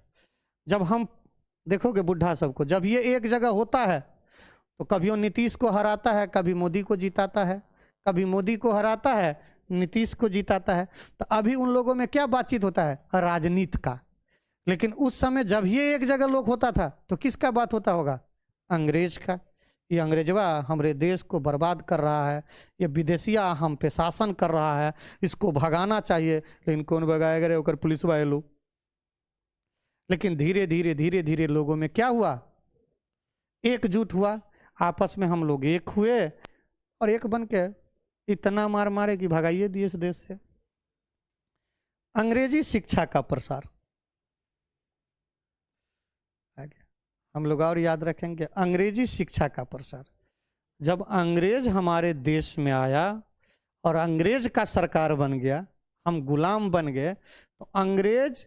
जब हम देखोगे बुढ़ा सबको, जब ये एक जगह होता है तो कभी वो नीतीश को हराता है, कभी मोदी को जिताता है, कभी मोदी को हराता है, नीतीश को जिताता है। तो अभी उन लोगों में क्या बातचीत होता है, राजनीति का। लेकिन उस समय जब ये एक जगह लोग होता था तो किसका बात होता होगा, अंग्रेज का। ये अंग्रेजवा हमारे देश को बर्बाद कर रहा है, ये विदेशिया हम पे शासन कर रहा है, इसको भगाना चाहिए। लेकिन कौन भगाएगा रे, ओकर पुलिस वाले लोग। लेकिन धीरे धीरे धीरे धीरे लोगों में क्या हुआ, एकजुट हुआ, आपस में हम लोग एक हुए और एक बन के इतना मार मारे कि भगाइए दिए इस देश से। अंग्रेजी शिक्षा का प्रसार, हम लोग और याद रखेंगे, अंग्रेजी शिक्षा का प्रसार। जब अंग्रेज हमारे देश में आया और अंग्रेज का सरकार बन गया, हम गुलाम बन गए, तो अंग्रेज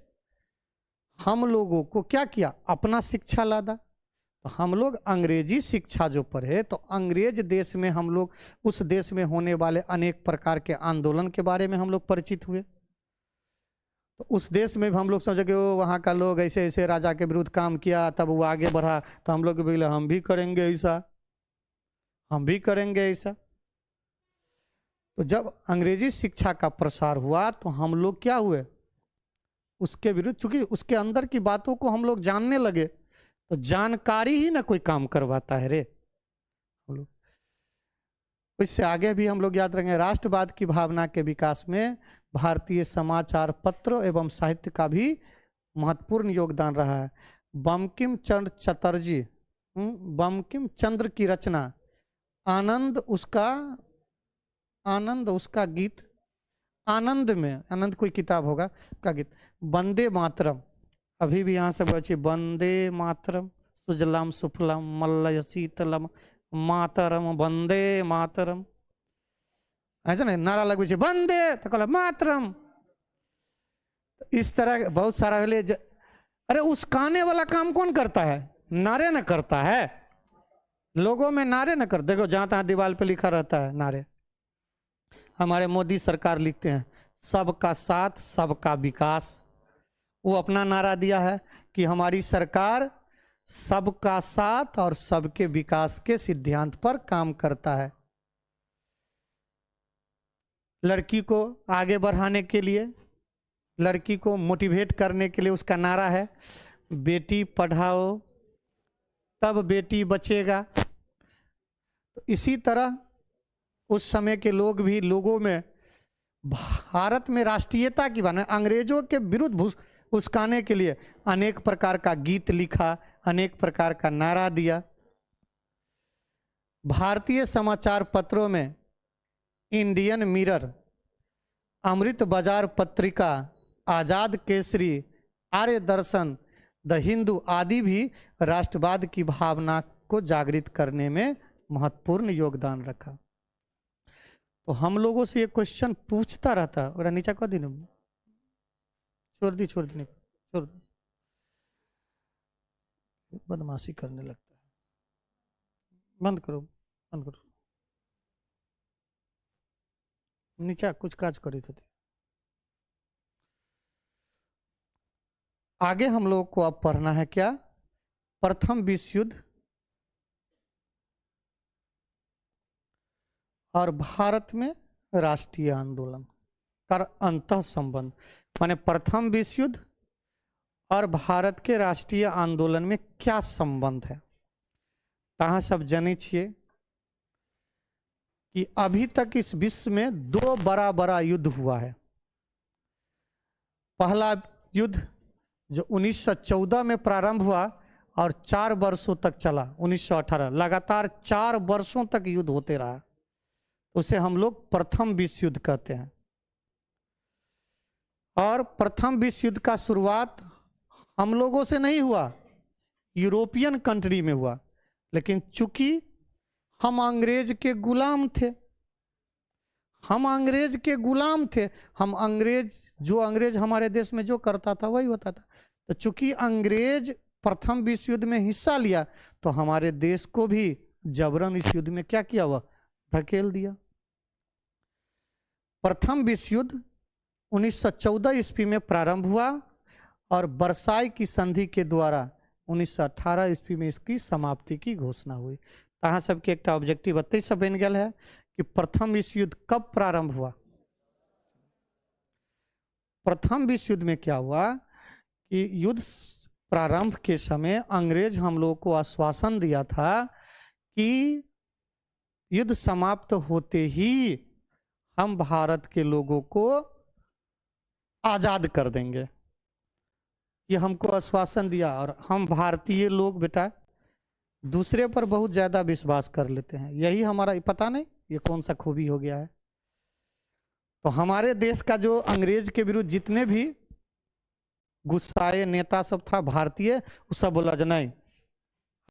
हम लोगों को क्या किया, अपना शिक्षा लादा। तो हम लोग अंग्रेजी शिक्षा जो पढ़े तो अंग्रेज देश में हम लोग उस देश में होने वाले अनेक प्रकार के आंदोलन के बारे में हम लोग परिचित हुए। तो उस देश में भी हम लोग समझे कि वो वहाँ का लोग ऐसे ऐसे राजा के विरुद्ध काम किया, तब वो आगे बढ़ा, तो हम लोग बोले हम भी करेंगे ऐसा, हम भी करेंगे ऐसा। तो जब अंग्रेजी शिक्षा का प्रसार हुआ तो हम लोग क्या हुए, उसके विरुद्ध, चूंकि उसके अंदर की बातों को हम लोग जानने लगे। तो जानकारी ही ना कोई काम करवाता है रे हम लोग। इससे आगे भी हम लोग याद रखेंगे, राष्ट्रवाद की भावना के विकास में भारतीय समाचार पत्र एवं साहित्य का भी महत्वपूर्ण योगदान रहा है। बंकिम चंद्र चटर्जी, बंकिम चंद्र की रचना आनंद, उसका गीत, आनंद में, आनंद कोई किताब होगा का गीत, वंदे मातरम, अभी भी यहाँ से बचे, वंदे मातरम सुजलाम सुफलाम मलय शीतलम मातरम वंदे मातरम, ऐसा नहीं नारा लगे छे वंदे तो कहला मातरम। इस तरह बहुत सारा अरे उस गाने वाला काम कौन करता है, नारे न करता है, लोगों में नारे न कर। देखो जहां तहां दीवार पे लिखा रहता है नारे, हमारे मोदी सरकार लिखते हैं सबका साथ सबका विकास। वो अपना नारा दिया है कि हमारी सरकार सबका साथ और सबके विकास के सिद्धांत पर काम करता है। लड़की को आगे बढ़ाने के लिए, लड़की को मोटिवेट करने के लिए उसका नारा है बेटी पढ़ाओ तब बेटी बचेगा। तो इसी तरह उस समय के लोग भी, लोगों में भारत में राष्ट्रीयता की भावना, अंग्रेजों के विरुद्ध उस्काने के लिए अनेक प्रकार का गीत लिखा, अनेक प्रकार का नारा दिया। भारतीय समाचार पत्रों में इंडियन मिरर, अमृत बाजार पत्रिका, आजाद केसरी, आर्य दर्शन, द हिंदू आदि भी राष्ट्रवाद की भावना को जागृत करने में महत्वपूर्ण योगदान रखा। तो हम लोगों से ये क्वेश्चन पूछता रहता, और नीचा कर दी, छोड़ दी, छोड़ दी, बदमाशी करने लगता है, बंद करो, बंद करो, नीचा कुछ काज करी थे। आगे हम लोग को अब पढ़ना है क्या, प्रथम विश्व युद्ध और भारत में राष्ट्रीय आंदोलन का अंतः संबंध। माने प्रथम विश्व युद्ध और भारत के राष्ट्रीय आंदोलन में क्या संबंध है। तहाँ सब जाने छिए कि अभी तक इस विश्व में 2 बड़ा बड़ा युद्ध हुआ है। पहला युद्ध जो 1914 में प्रारंभ हुआ और 4 वर्षों तक चला, 1918 लगातार 4 वर्षों तक युद्ध होते रहा, उसे हम लोग प्रथम विश्व युद्ध कहते हैं। और प्रथम विश्व युद्ध का शुरुआत हम लोगों से नहीं हुआ, यूरोपियन कंट्री में हुआ, लेकिन चूंकि हम अंग्रेज के गुलाम थे, हम अंग्रेज के गुलाम थे, हम अंग्रेज हमारे देश में जो करता था वही होता था। तो चूंकि अंग्रेज प्रथम विश्व युद्ध में हिस्सा लिया, तो हमारे देश को भी जबरन इस युद्ध में क्या किया, हुआ धकेल दिया। प्रथम विश्व युद्ध 1914 ईस्वी में प्रारंभ हुआ और वर्साई की संधि के द्वारा 1918 ईस्वी में इसकी समाप्ति की घोषणा हुई। तहाँ सबके एक ऑब्जेक्टिव बत्तीस बन गया है कि प्रथम विश्व युद्ध कब प्रारंभ हुआ। प्रथम विश्व युद्ध में क्या हुआ कि युद्ध प्रारंभ के समय अंग्रेज हम लोगों को आश्वासन दिया था कि युद्ध समाप्त होते ही हम भारत के लोगों को आजाद कर देंगे, ये हमको आश्वासन दिया। और हम भारतीय लोग बेटा दूसरे पर बहुत ज्यादा विश्वास कर लेते हैं, यही हमारा पता नहीं ये कौन सा खूबी हो गया है। तो हमारे देश का जो अंग्रेज के विरुद्ध जितने भी गुस्साए नेता सब था भारतीय, वो सब बोला जो नहीं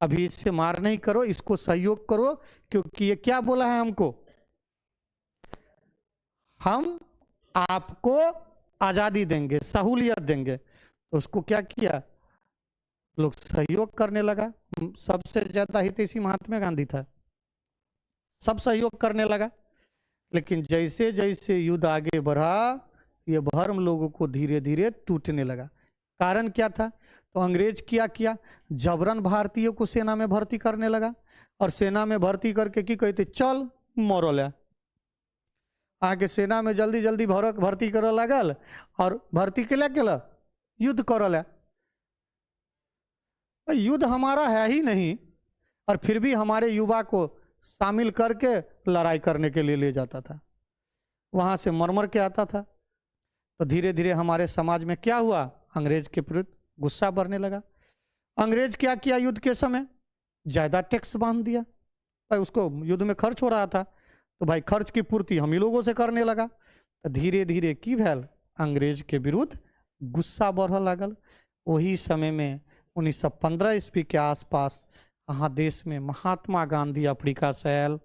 अभी इससे मार नहीं करो, इसको सहयोग करो, क्योंकि ये क्या बोला है हमको, हम आपको आजादी देंगे, सहूलियत देंगे। तो उसको क्या किया, लोग सहयोग करने लगा। सबसे ज्यादा हितैषी महात्मा गांधी था, सब सहयोग करने लगा। लेकिन जैसे जैसे युद्ध आगे बढ़ा, ये भर्म लोगों को धीरे धीरे टूटने लगा। कारण क्या था, तो अंग्रेज क्या किया, जबरन भारतीयों को सेना में भर्ती करने लगा, और सेना में भर्ती करके की कहते चल मरोला, आगे सेना में जल्दी जल्दी भर्ती करे लगल, और भर्ती के लिए युद्ध करल। युद्ध हमारा है ही नहीं, और फिर भी हमारे युवा को शामिल करके लड़ाई करने के लिए ले जाता था, वहां से मर के आता था। तो धीरे धीरे हमारे समाज में क्या हुआ, अंग्रेज के विरुद्ध गुस्सा बढ़ने लगा। अंग्रेज क्या किया, युद्ध के समय ज्यादा टैक्स बांध दिया। भाई उसको युद्ध में खर्च हो रहा था, तो भाई खर्च की पूर्ति हम ही लोगों से करने लगा। तो धीरे धीरे की भैल, अंग्रेज के विरुद्ध गुस्सा बढ़ लगल। वही समय में 1915 ईस्वी के आसपास यहाँ देश में महात्मा गांधी अफ्रीका से आयल,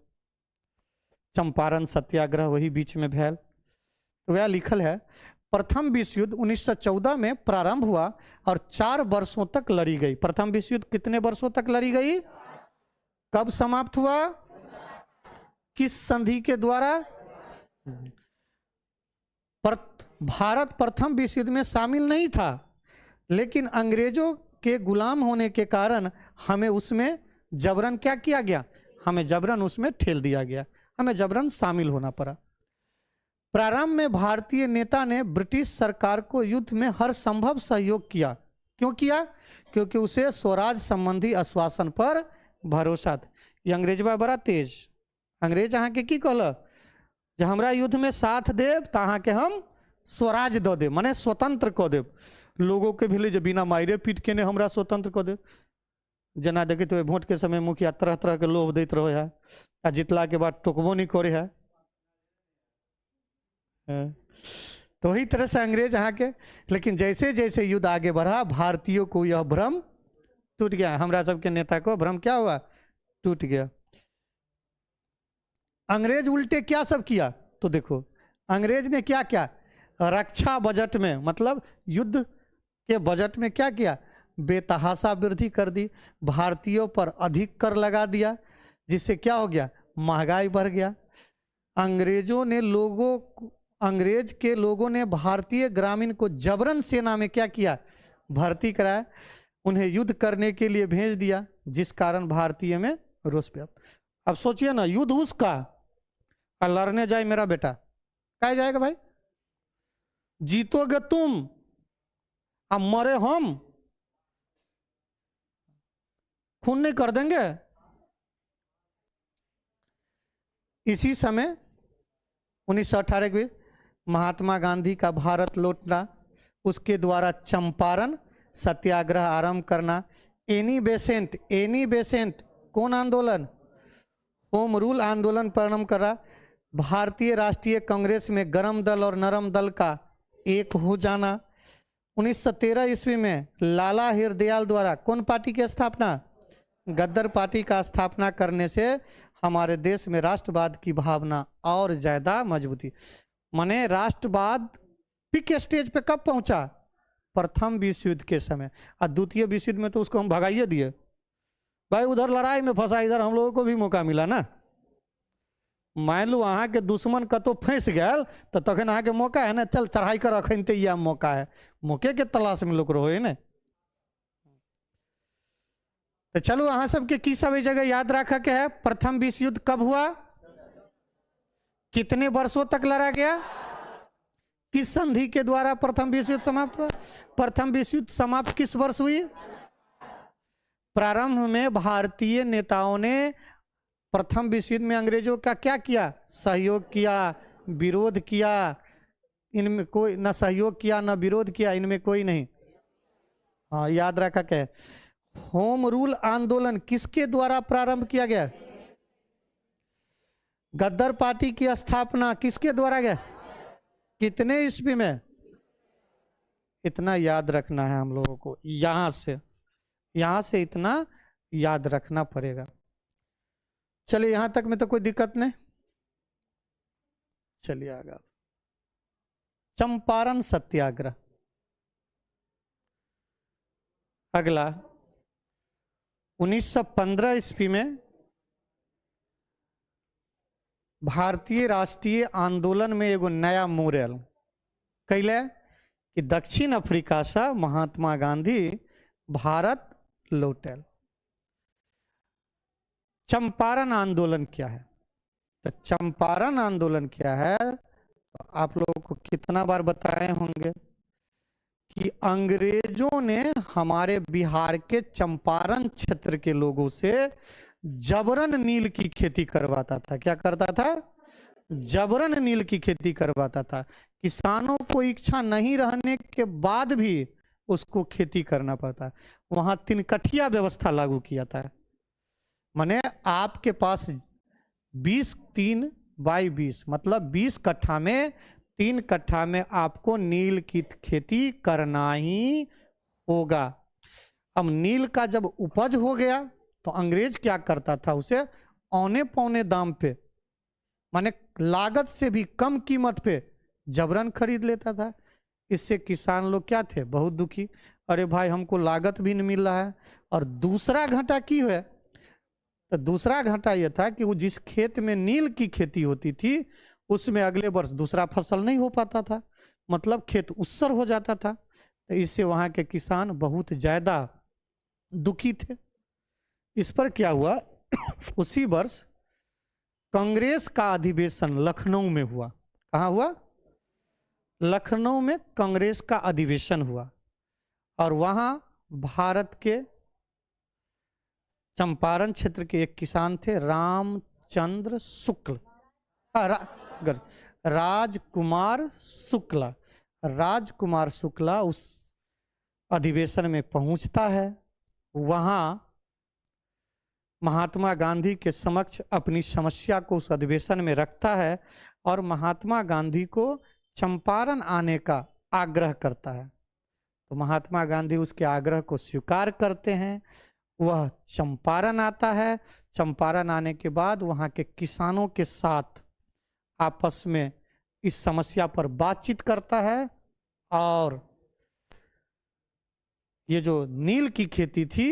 चंपारण सत्याग्रह वही बीच में भैल। तो वह लिखल है, प्रथम विश्व युद्ध 1914 में प्रारंभ हुआ और 4 वर्षों तक लड़ी गई। प्रथम विश्व युद्ध कितने वर्षों तक लड़ी गई, कब समाप्त हुआ, किस संधि के द्वारा। भारत प्रथम विश्व युद्ध में शामिल नहीं था, लेकिन अंग्रेजों के गुलाम होने के कारण हमें उसमें जबरन क्या किया गया, हमें जबरन उसमें ठेल दिया गया, हमें जबरन शामिल होना पड़ा। प्रारंभ में भारतीय नेता ने ब्रिटिश सरकार को युद्ध में हर संभव सहयोग किया। क्यों किया, क्योंकि उसे स्वराज संबंधी आश्वासन पर भरोसा था। ये अंग्रेजवा बड़ा तेज, अंग्रेज अहाँ के की कहल, जब हमरा युद्ध में साथ देव तो अहाँ के हम स्वराज दो दे, माने स्वतंत्र कऽ देव। लोगों के भेले जे बिना मारे पीट के ने हमरा स्वतंत्र कऽ देव। जना देखित हुए वोट के समय मुखिया तरह तरह के लोभ दैत रहे है, आ जितला के बाद टोकबो नहीं करे है। तो वही तरह से अंग्रेज अहाँ के, लेकिन जैसे जैसे युद्ध आगे बढ़ा, भारतीयों को यह भ्रम टूट गया, हमरा सबके नेता को भ्रम क्या हुआ, टूट गया। अंग्रेज उल्टे क्या सब किया, तो देखो अंग्रेज ने क्या किया, रक्षा बजट में मतलब युद्ध के बजट में क्या किया, बेतहाशा वृद्धि कर दी, भारतीयों पर अधिक कर लगा दिया, जिससे क्या हो गया, महंगाई बढ़ गया। अंग्रेज के लोगों ने भारतीय ग्रामीण को जबरन सेना में क्या किया, भर्ती कराया, उन्हें युद्ध करने के लिए भेज दिया, जिस कारण भारतीय में रोष व्याप्त। अब सोचिए ना, युद्ध उसका और लड़ने जाए मेरा बेटा, क्या जाएगा भाई, जीतोगे तुम अब मरे हम, खून नहीं कर देंगे। इसी समय 1918 के महात्मा गांधी का भारत लौटना, उसके द्वारा चंपारण सत्याग्रह आरंभ करना। एनी बेसेंट कौन आंदोलन? होम रूल आंदोलन प्रारंभ करा। भारतीय राष्ट्रीय कांग्रेस में गरम दल और नरम दल का एक हो जाना। 1913 ईस्वी में लाला हरदयाल द्वारा कौन पार्टी की स्थापना? गद्दर पार्टी का स्थापना करने से हमारे देश में राष्ट्रवाद की भावना और ज्यादा मजबूती। माने राष्ट्रवाद पिक स्टेज पे कब पहुंचा? प्रथम विश्व युद्ध के समय। और द्वितीय विश्व युद्ध में तो उसको हम भगाइए दिए भाई, उधर लड़ाई में फंसा, इधर हम लोगों को भी मौका मिला ना। मान लो अहाँ के दुश्मन कतो फंस गया तो तखन अहाँ के मौका है ना, चल चढ़ाई कर, अखन तो यह मौका है, मौके के तलाश में लोग रहो ना। तो चलो अहाँ सबके की सब जगह याद रखा के है, प्रथम विश्व युद्ध कब हुआ, कितने वर्षों तक लड़ा गया, किस संधि के द्वारा प्रथम विश्व युद्ध समाप्त हुआ? प्रथम विश्व युद्ध समाप्त किस वर्ष हुई? प्रारंभ में भारतीय नेताओं ने प्रथम विश्व युद्ध में अंग्रेजों का क्या किया? सहयोग किया, विरोध किया? इनमें कोई न सहयोग किया न विरोध किया, इनमें कोई नहीं। हाँ याद रखा क्या? होम रूल आंदोलन किसके द्वारा प्रारंभ किया गया? गद्दर पार्टी की स्थापना किसके द्वारा गया? कितने ईस्वी में? इतना याद रखना है हम लोगों को, यहां से इतना याद रखना पड़ेगा। चलिए यहां तक में तो कोई दिक्कत नहीं, चलिए आगे। चंपारण सत्याग्रह अगला 1915 ईस्वी में भारतीय राष्ट्रीय आंदोलन में एगो नया मोड़ल कैले कि दक्षिण अफ्रीका से महात्मा गांधी भारत लौटल। चंपारण आंदोलन क्या है? तो चंपारण आंदोलन क्या है तो आप लोगों को कितना बार बताए होंगे कि अंग्रेजों ने हमारे बिहार के चंपारण क्षेत्र के लोगों से जबरन नील की खेती करवाता था। क्या करता था? जबरन नील की खेती करवाता था। किसानों को इच्छा नहीं रहने के बाद भी उसको खेती करना पड़ता। वहां 3 कठिया व्यवस्था लागू किया था। माने आपके पास 3x20 मतलब 20 कट्ठा में 3 कट्ठा में आपको नील की खेती करना ही होगा। अब नील का जब उपज हो गया तो अंग्रेज क्या करता था? उसे औने पौने दाम पे, माने लागत से भी कम कीमत पे जबरन खरीद लेता था। इससे किसान लोग क्या थे? बहुत दुखी। अरे भाई हमको लागत भी नहीं मिल रहा है। और दूसरा घाटा की हुआ? तो दूसरा घाटा यह था कि वो जिस खेत में नील की खेती होती थी उसमें अगले वर्ष दूसरा फसल नहीं हो पाता था, मतलब खेत उत्सर हो जाता था। तो इससे वहां के किसान बहुत ज्यादा दुखी थे। इस पर क्या हुआ उसी वर्ष कांग्रेस का अधिवेशन लखनऊ में हुआ। कहाँ हुआ? लखनऊ में कांग्रेस का अधिवेशन हुआ और वहां भारत के चंपारण क्षेत्र के एक किसान थे रामचंद्र शुक्ल, राजकुमार शुक्ला। राजकुमार शुक्ला उस अधिवेशन में पहुंचता है, वहां महात्मा गांधी के समक्ष अपनी समस्या को उस अधिवेशन में रखता है और महात्मा गांधी को चंपारण आने का आग्रह करता है। तो महात्मा गांधी उसके आग्रह को स्वीकार करते हैं, वह चंपारण आता है। चंपारण आने के बाद वहां के किसानों के साथ आपस में इस समस्या पर बातचीत करता है और ये जो नील की खेती थी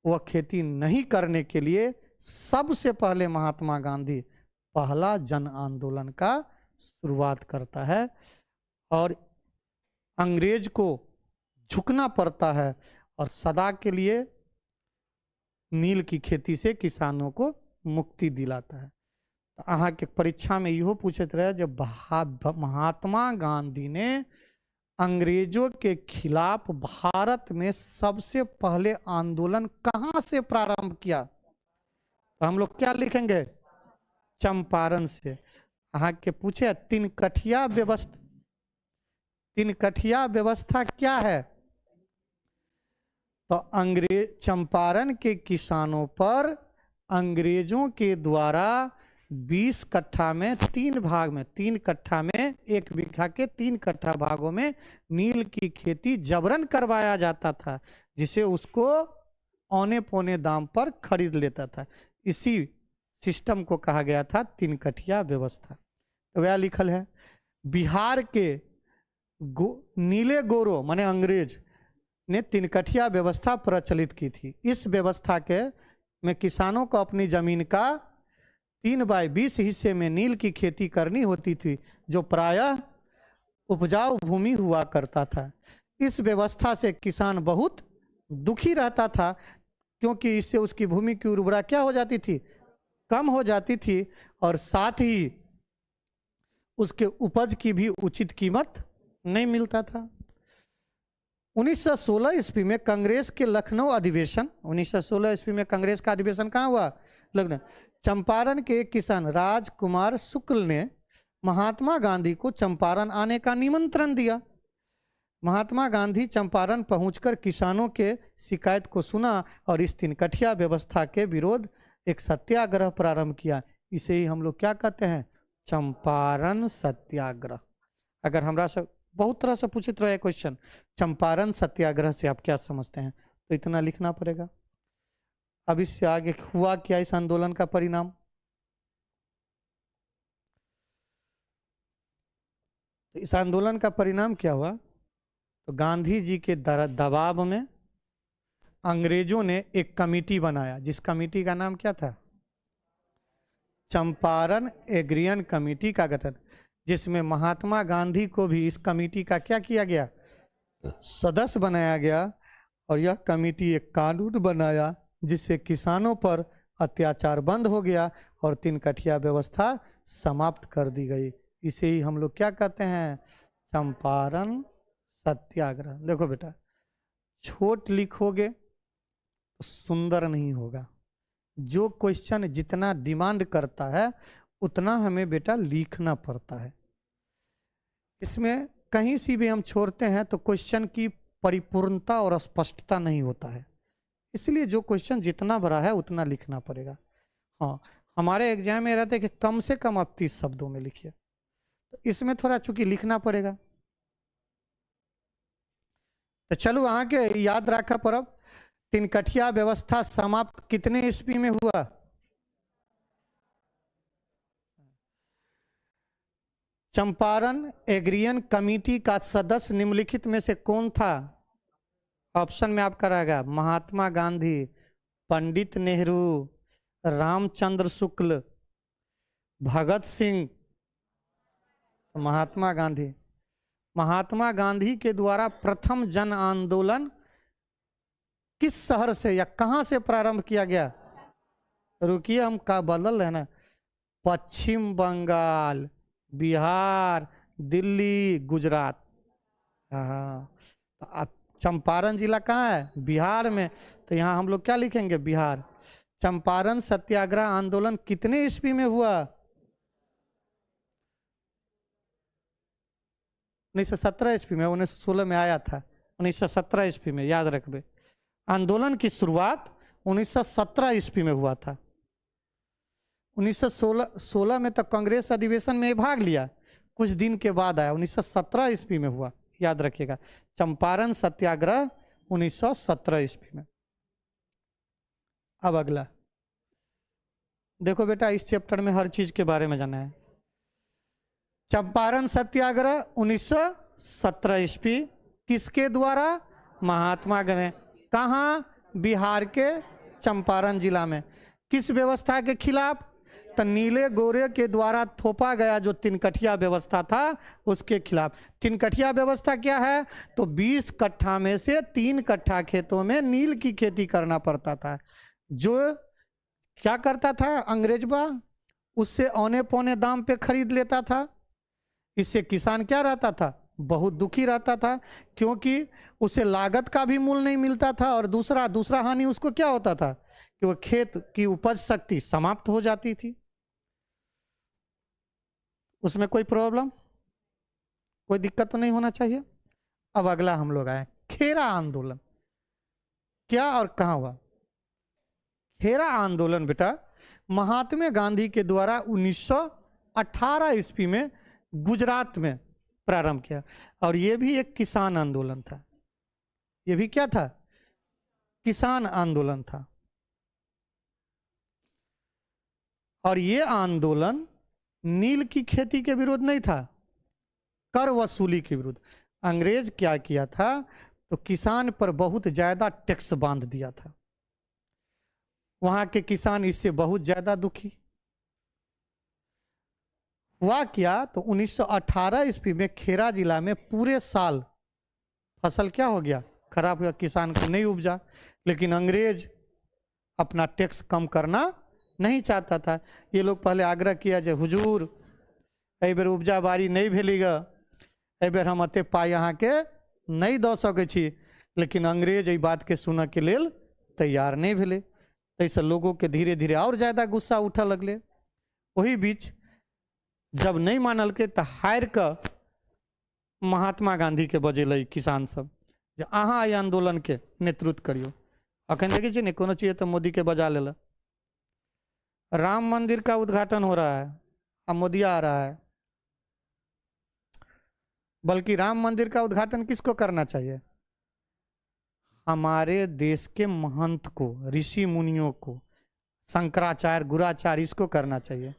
वह खेती नहीं करने के लिए सबसे पहले महात्मा गांधी पहला जन आंदोलन का शुरुआत करता है और अंग्रेज को झुकना पड़ता है और सदा के लिए नील की खेती से किसानों को मुक्ति दिलाता है। तो अहाँ के परीक्षा में इहो पूछत रहे जब महात्मा गांधी ने अंग्रेजों के खिलाफ भारत में सबसे पहले आंदोलन कहाँ से प्रारंभ किया? तो हम लोग क्या लिखेंगे? चंपारण से। अहाँ के पूछे 3 कठिया व्यवस्था क्या है? तो चंपारण के किसानों पर अंग्रेजों के द्वारा 20 कट्ठा में 3 भाग में 3 कट्ठा में 1 बीघा के 3 कट्ठा भागों में नील की खेती जबरन करवाया जाता था, जिसे उसको औने पौने दाम पर खरीद लेता था। इसी सिस्टम को कहा गया था 3 कठिया व्यवस्था। तो वह लिखल है, बिहार के नीले गोरों माने अंग्रेज ने 3 कठिया व्यवस्था प्रचलित की थी। इस व्यवस्था के में किसानों को अपनी जमीन का 3/20 हिस्से में नील की खेती करनी होती थी, जो प्रायः उपजाऊ भूमि हुआ करता था। इस व्यवस्था से किसान बहुत दुखी रहता था, क्योंकि इससे उसकी भूमि की उर्वरता क्या हो जाती थी, कम हो जाती थी, और साथ ही उसके उपज की भी उचित कीमत नहीं मिलता था। 1916 ईस्वी में कांग्रेस के लखनऊ अधिवेशन, 1916 ईस्वी में कांग्रेस का अधिवेशन कहाँ हुआ, लखनऊ। चंपारण के एक किसान राजकुमार शुक्ल ने महात्मा गांधी को चंपारण आने का निमंत्रण दिया। महात्मा गांधी चंपारण पहुंचकर किसानों के शिकायत को सुना और इस 3 कठिया व्यवस्था के विरोध एक सत्याग्रह प्रारंभ किया। इसे ही हम लोग क्या कहते हैं, चंपारण सत्याग्रह। अगर हमरा से बहुत तरह से पूछित रहे क्वेश्चन, चंपारण सत्याग्रह से आप क्या समझते हैं, तो इतना लिखना पड़ेगा। अब इससे आगे हुआ क्या इस आंदोलन का परिणाम, तो इस आंदोलन का परिणाम क्या हुआ, तो गांधी जी के दबाव में अंग्रेजों ने एक कमेटी बनाया, जिस कमेटी का नाम क्या था, चंपारण एग्रियन कमेटी का गठन, जिसमें महात्मा गांधी को भी इस कमेटी का क्या किया गया, सदस्य बनाया गया। और यह कमेटी एक कानून बनाया जिससे किसानों पर अत्याचार बंद हो गया और 3 कठिया व्यवस्था समाप्त कर दी गई। इसे ही हम लोग क्या कहते हैं, चंपारण सत्याग्रह। देखो बेटा, छोट लिखोगे तो सुंदर नहीं होगा। जो क्वेश्चन जितना डिमांड करता है उतना हमें बेटा लिखना पड़ता है। इसमें कहीं से भी हम छोड़ते हैं तो क्वेश्चन की परिपूर्णता और स्पष्टता नहीं होता है, इसलिए जो क्वेश्चन जितना बड़ा है उतना लिखना पड़ेगा। हाँ, हमारे एग्जाम में रहते कि कम से कम आप 30 शब्दों में लिखिए, तो इसमें थोड़ा चूंकि लिखना पड़ेगा। तो चलो वहां के याद रखा परब, 3 कठिया व्यवस्था समाप्त कितने ईस्वी में हुआ, चंपारण एग्रियन कमेटी का सदस्य निम्नलिखित में से कौन था। ऑप्शन में आपका रहेगा महात्मा गांधी, पंडित नेहरू, रामचंद्र शुक्ल, भगत सिंह। महात्मा गांधी। महात्मा गांधी के द्वारा प्रथम जन आंदोलन किस शहर से या कहां से प्रारंभ किया गया, रुकिए हम का बदल है ना, पश्चिम बंगाल, बिहार, दिल्ली, गुजरात। हाँ, चंपारण जिला कहाँ है, बिहार में, तो यहाँ हम लोग क्या लिखेंगे, बिहार। चंपारण सत्याग्रह आंदोलन कितने ईस्वी में हुआ, 1917 ईस्वी में। 1916 में आया था, 1917 ईस्वी में, याद रखबे। आंदोलन की शुरुआत 1917 ईस्वी में हुआ था। 1916 में तो कांग्रेस अधिवेशन में भाग लिया, कुछ दिन के बाद आया, 1917 ईस्वी में हुआ, याद रखिएगा। चंपारण सत्याग्रह 1917 ईस्वी में। अब अगला देखो बेटा, इस चैप्टर में हर चीज के बारे में जानना है। चंपारण सत्याग्रह 1917 ईस्वी किसके द्वारा, महात्मा गांधी। कहाँ, बिहार के चंपारण जिला में। किस व्यवस्था के खिलाफ, तो नीले गोरे के द्वारा थोपा गया जो 3 कठिया व्यवस्था था उसके खिलाफ। 3 कठिया व्यवस्था क्या है, तो 20 कट्ठा में से 3 कट्ठा खेतों में नील की खेती करना पड़ता था। जो क्या करता था अंग्रेजवा, उससे औने पौने दाम पे खरीद लेता था। इससे किसान क्या रहता था, बहुत दुखी रहता था, क्योंकि उसे लागत का भी मूल्य नहीं मिलता था, और दूसरा हानि उसको क्या होता था कि वो खेत की उपज शक्ति समाप्त हो जाती थी। उसमें कोई प्रॉब्लम, कोई दिक्कत तो नहीं होना चाहिए। अब अगला हम लोग आए खेरा आंदोलन। क्या और कहाँ हुआ? खेरा आंदोलन बेटा महात्मा गांधी के द्वारा 1918 ईस्वी में गुजरात में प्रारंभ किया, और यह भी एक किसान आंदोलन था। यह भी क्या था? किसान आंदोलन था। और यह आंदोलन नील की खेती के विरोध नहीं था, कर वसूली के विरुद्ध। अंग्रेज क्या किया था, तो किसान पर बहुत ज्यादा टैक्स बांध दिया था। वहां के किसान इससे बहुत ज्यादा दुखी हुआ। क्या तो 1918 ईस्वी में खेरा जिला में पूरे साल फसल क्या हो गया? खराब हुआ, किसान को नहीं उपजा। लेकिन अंग्रेज अपना टैक्स कम करना नहीं चाहता था। ये लोग पहले आग्रह किया जे हुजूर एहि बेर उपजा बाड़ी नहीं भेलीगा, एहि बेर हम एते पाई अहाँ के नहीं दऽ सकै छी। लेकिन अंग्रेज एहि बात के सुनऽ के लेल तैयार नहीं भेले। तैसे लोगों के धीरे धीरे और ज्यादा गुस्सा उठा लगले। वही बीच जब नहीं मानल के तो हार कर महात्मा गांधी के बजेलै किसान सब जे अहाँ एहि आंदोलन के नेतृत्व करियो। अखन देखै छी ने कोनो चीज तो मोदी के बजा लेला। राम मंदिर का उद्घाटन हो रहा है, अब मोदी आ रहा है। बल्कि राम मंदिर का उद्घाटन किसको करना चाहिए? हमारे देश के महंत को, ऋषि मुनियों को, शंकराचार्य, गुराचार्य, इसको करना चाहिए।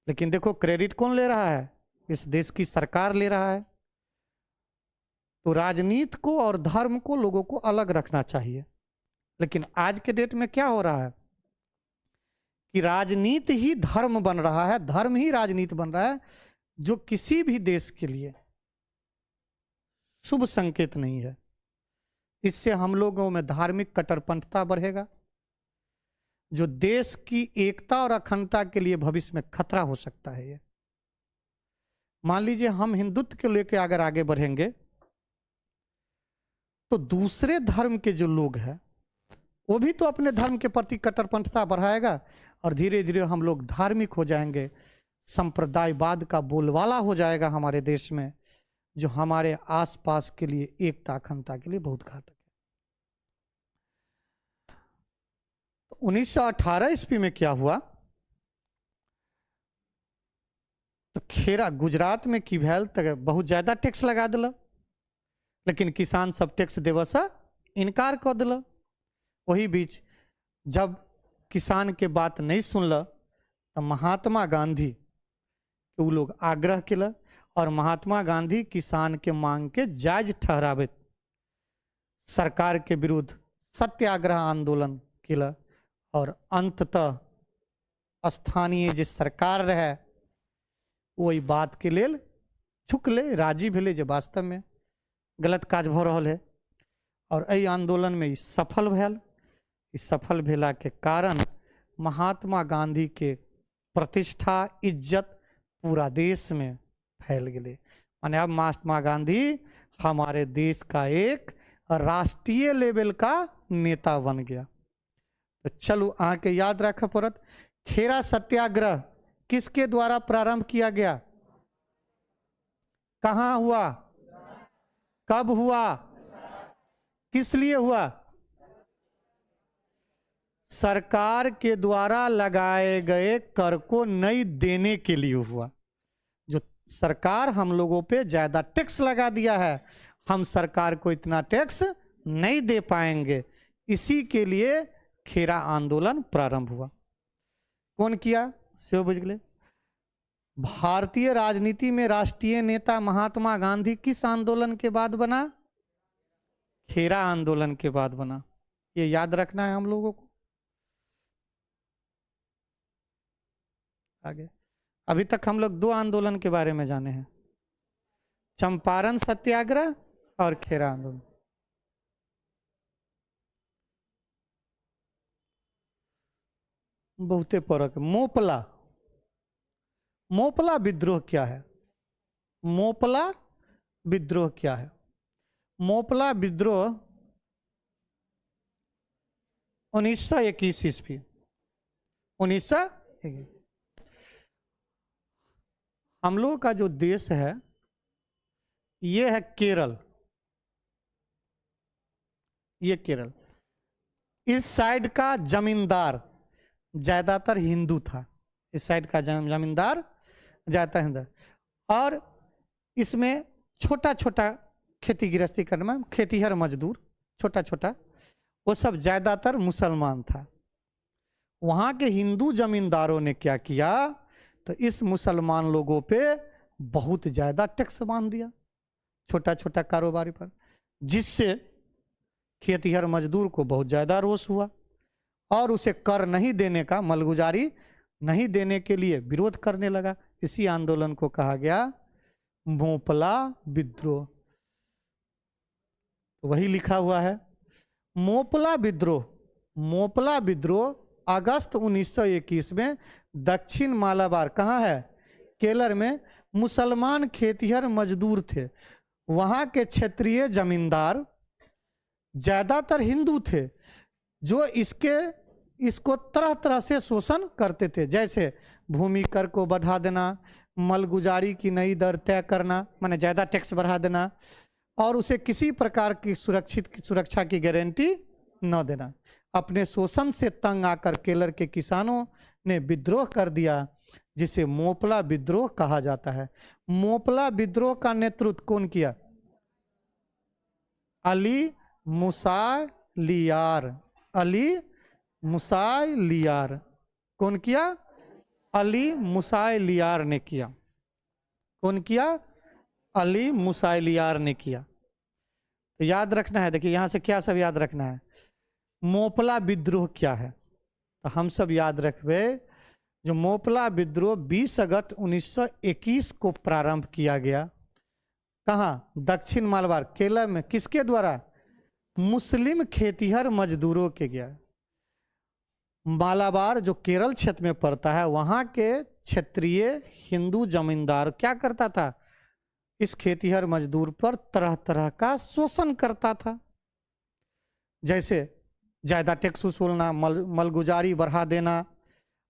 लेकिन देखो क्रेडिट कौन ले रहा है? इस देश की सरकार ले रहा है। तो राजनीति को और धर्म को लोगों को अलग रखना चाहिए। लेकिन आज के डेट में क्या हो रहा है कि राजनीति ही धर्म बन रहा है, धर्म ही राजनीति बन रहा है, जो किसी भी देश के लिए शुभ संकेत नहीं है। इससे हम लोगों में धार्मिक कट्टरपंथता बढ़ेगा, जो देश की एकता और अखंडता के लिए भविष्य में खतरा हो सकता है। ये मान लीजिए हम हिंदुत्व को लेकर अगर आगे बढ़ेंगे तो दूसरे धर्म के जो लोग हैं वो भी तो अपने धर्म के प्रति कट्टरपंथता बढ़ाएगा, और धीरे धीरे हम लोग धार्मिक हो जाएंगे। संप्रदायवाद का बोलबाला हो जाएगा हमारे देश में, जो हमारे आसपास के लिए एकता अखंडता के लिए बहुत घातक है। 1918 ईस्वी में क्या हुआ, तो खेरा गुजरात में की भेल तो बहुत ज्यादा टैक्स लगा दिल। लेकिन किसान सब टैक्स देव से इनकार कर दिल। वही बीच जब किसान के बात नहीं सुनल तो महात्मा गांधी के वो लोग आग्रह किल, और महात्मा गांधी किसान के मांग के जायज ठहरावे सरकार के विरुद्ध सत्याग्रह आंदोलन किल। और अंततः स्थानीय जो सरकार रहे वही बात के लेल झुकले, राजी भेले जे वास्तव में गलत काज भ रहल है। और एहि आंदोलन में सफल भेल। इस सफल भेला के कारण महात्मा गांधी के प्रतिष्ठा, इज्जत पूरा देश में फैल गए। माने अब महात्मा गांधी हमारे देश का एक राष्ट्रीय लेवल का नेता बन गया। तो चलो आके याद रख पड़त, खेरा सत्याग्रह किसके द्वारा प्रारंभ किया गया? कहां हुआ? कब हुआ? किस लिए हुआ? सरकार के द्वारा लगाए गए कर को नहीं देने के लिए हुआ। जो सरकार हम लोगों पे ज्यादा टैक्स लगा दिया है, हम सरकार को इतना टैक्स नहीं दे पाएंगे, इसी के लिए खेरा आंदोलन प्रारंभ हुआ। कौन किया? शिव बुझले। भारतीय राजनीति में राष्ट्रीय नेता महात्मा गांधी किस आंदोलन के बाद बना? खेरा आंदोलन के बाद बना। ये याद रखना है हम लोगों को। आगे अभी तक हम लोग दो आंदोलन के बारे में जाने हैं, चंपारण सत्याग्रह और खेरा आंदोलन। बहुते फर्क। मोपला, मोपला विद्रोह क्या है? मोपला विद्रोह क्या है? मोपला विद्रोह 1921 ईस्वी, 1921। हम लोगों का जो देश है ये है केरल। ये केरल। इस साइड का जमींदार ज्यादातर हिंदू था, इस साइड का जमींदार ज्यादातर हिंदू, और इसमें छोटा छोटा खेती गृहस्थी करने में खेतीहर मजदूर छोटा छोटा, वो सब ज्यादातर मुसलमान था। वहां के हिंदू जमींदारों ने क्या किया, तो इस मुसलमान लोगों पे बहुत ज्यादा टैक्स बांध दिया छोटा छोटा कारोबारी पर, जिससे खेतीहर मजदूर को बहुत ज्यादा रोष हुआ और उसे कर नहीं देने का, मलगुजारी नहीं देने के लिए विरोध करने लगा। इसी आंदोलन को कहा गया मोपला विद्रोह। तो वही लिखा हुआ है मोपला विद्रोह। मोपला विद्रोह अगस्त 1921 में दक्षिण मालाबार, कहाँ है, केरल में मुसलमान खेतीहर मजदूर थे। वहां के क्षेत्रीय जमींदार ज्यादातर हिंदू थे, जो इसको तरह तरह से शोषण करते थे, जैसे भूमि कर को बढ़ा देना, मलगुजारी की नई दर तय करना, माने ज्यादा टैक्स बढ़ा देना, और उसे किसी प्रकार की सुरक्षा की गारंटी न देना। अपने शोषण से तंग आकर केरल के किसानों ने विद्रोह कर दिया, जिसे मोपला विद्रोह कहा जाता है। मोपला विद्रोह का नेतृत्व कौन किया? अली मुसालियार। अली मुसालियार कौन किया? अली मुसालियार ने किया। कौन किया? अली मुसालियार ने किया। तो याद रखना है, देखिए यहां से क्या सब याद रखना है। मोपला विद्रोह क्या है, तो हम सब याद रखबे, जो मोपला विद्रोह 20 अगस्त 1921 को प्रारंभ किया गया। कहाँ? दक्षिण मालाबार, केरल में। किसके द्वारा? मुस्लिम खेतीहर मजदूरों के गया। मालाबार जो केरल क्षेत्र में पड़ता है, वहां के क्षेत्रीय हिंदू जमींदार क्या करता था? इस खेतीहर मजदूर पर तरह तरह का शोषण करता था, जैसे ज्यादा टैक्स वसूलना, मलगुजारी बढ़ा देना,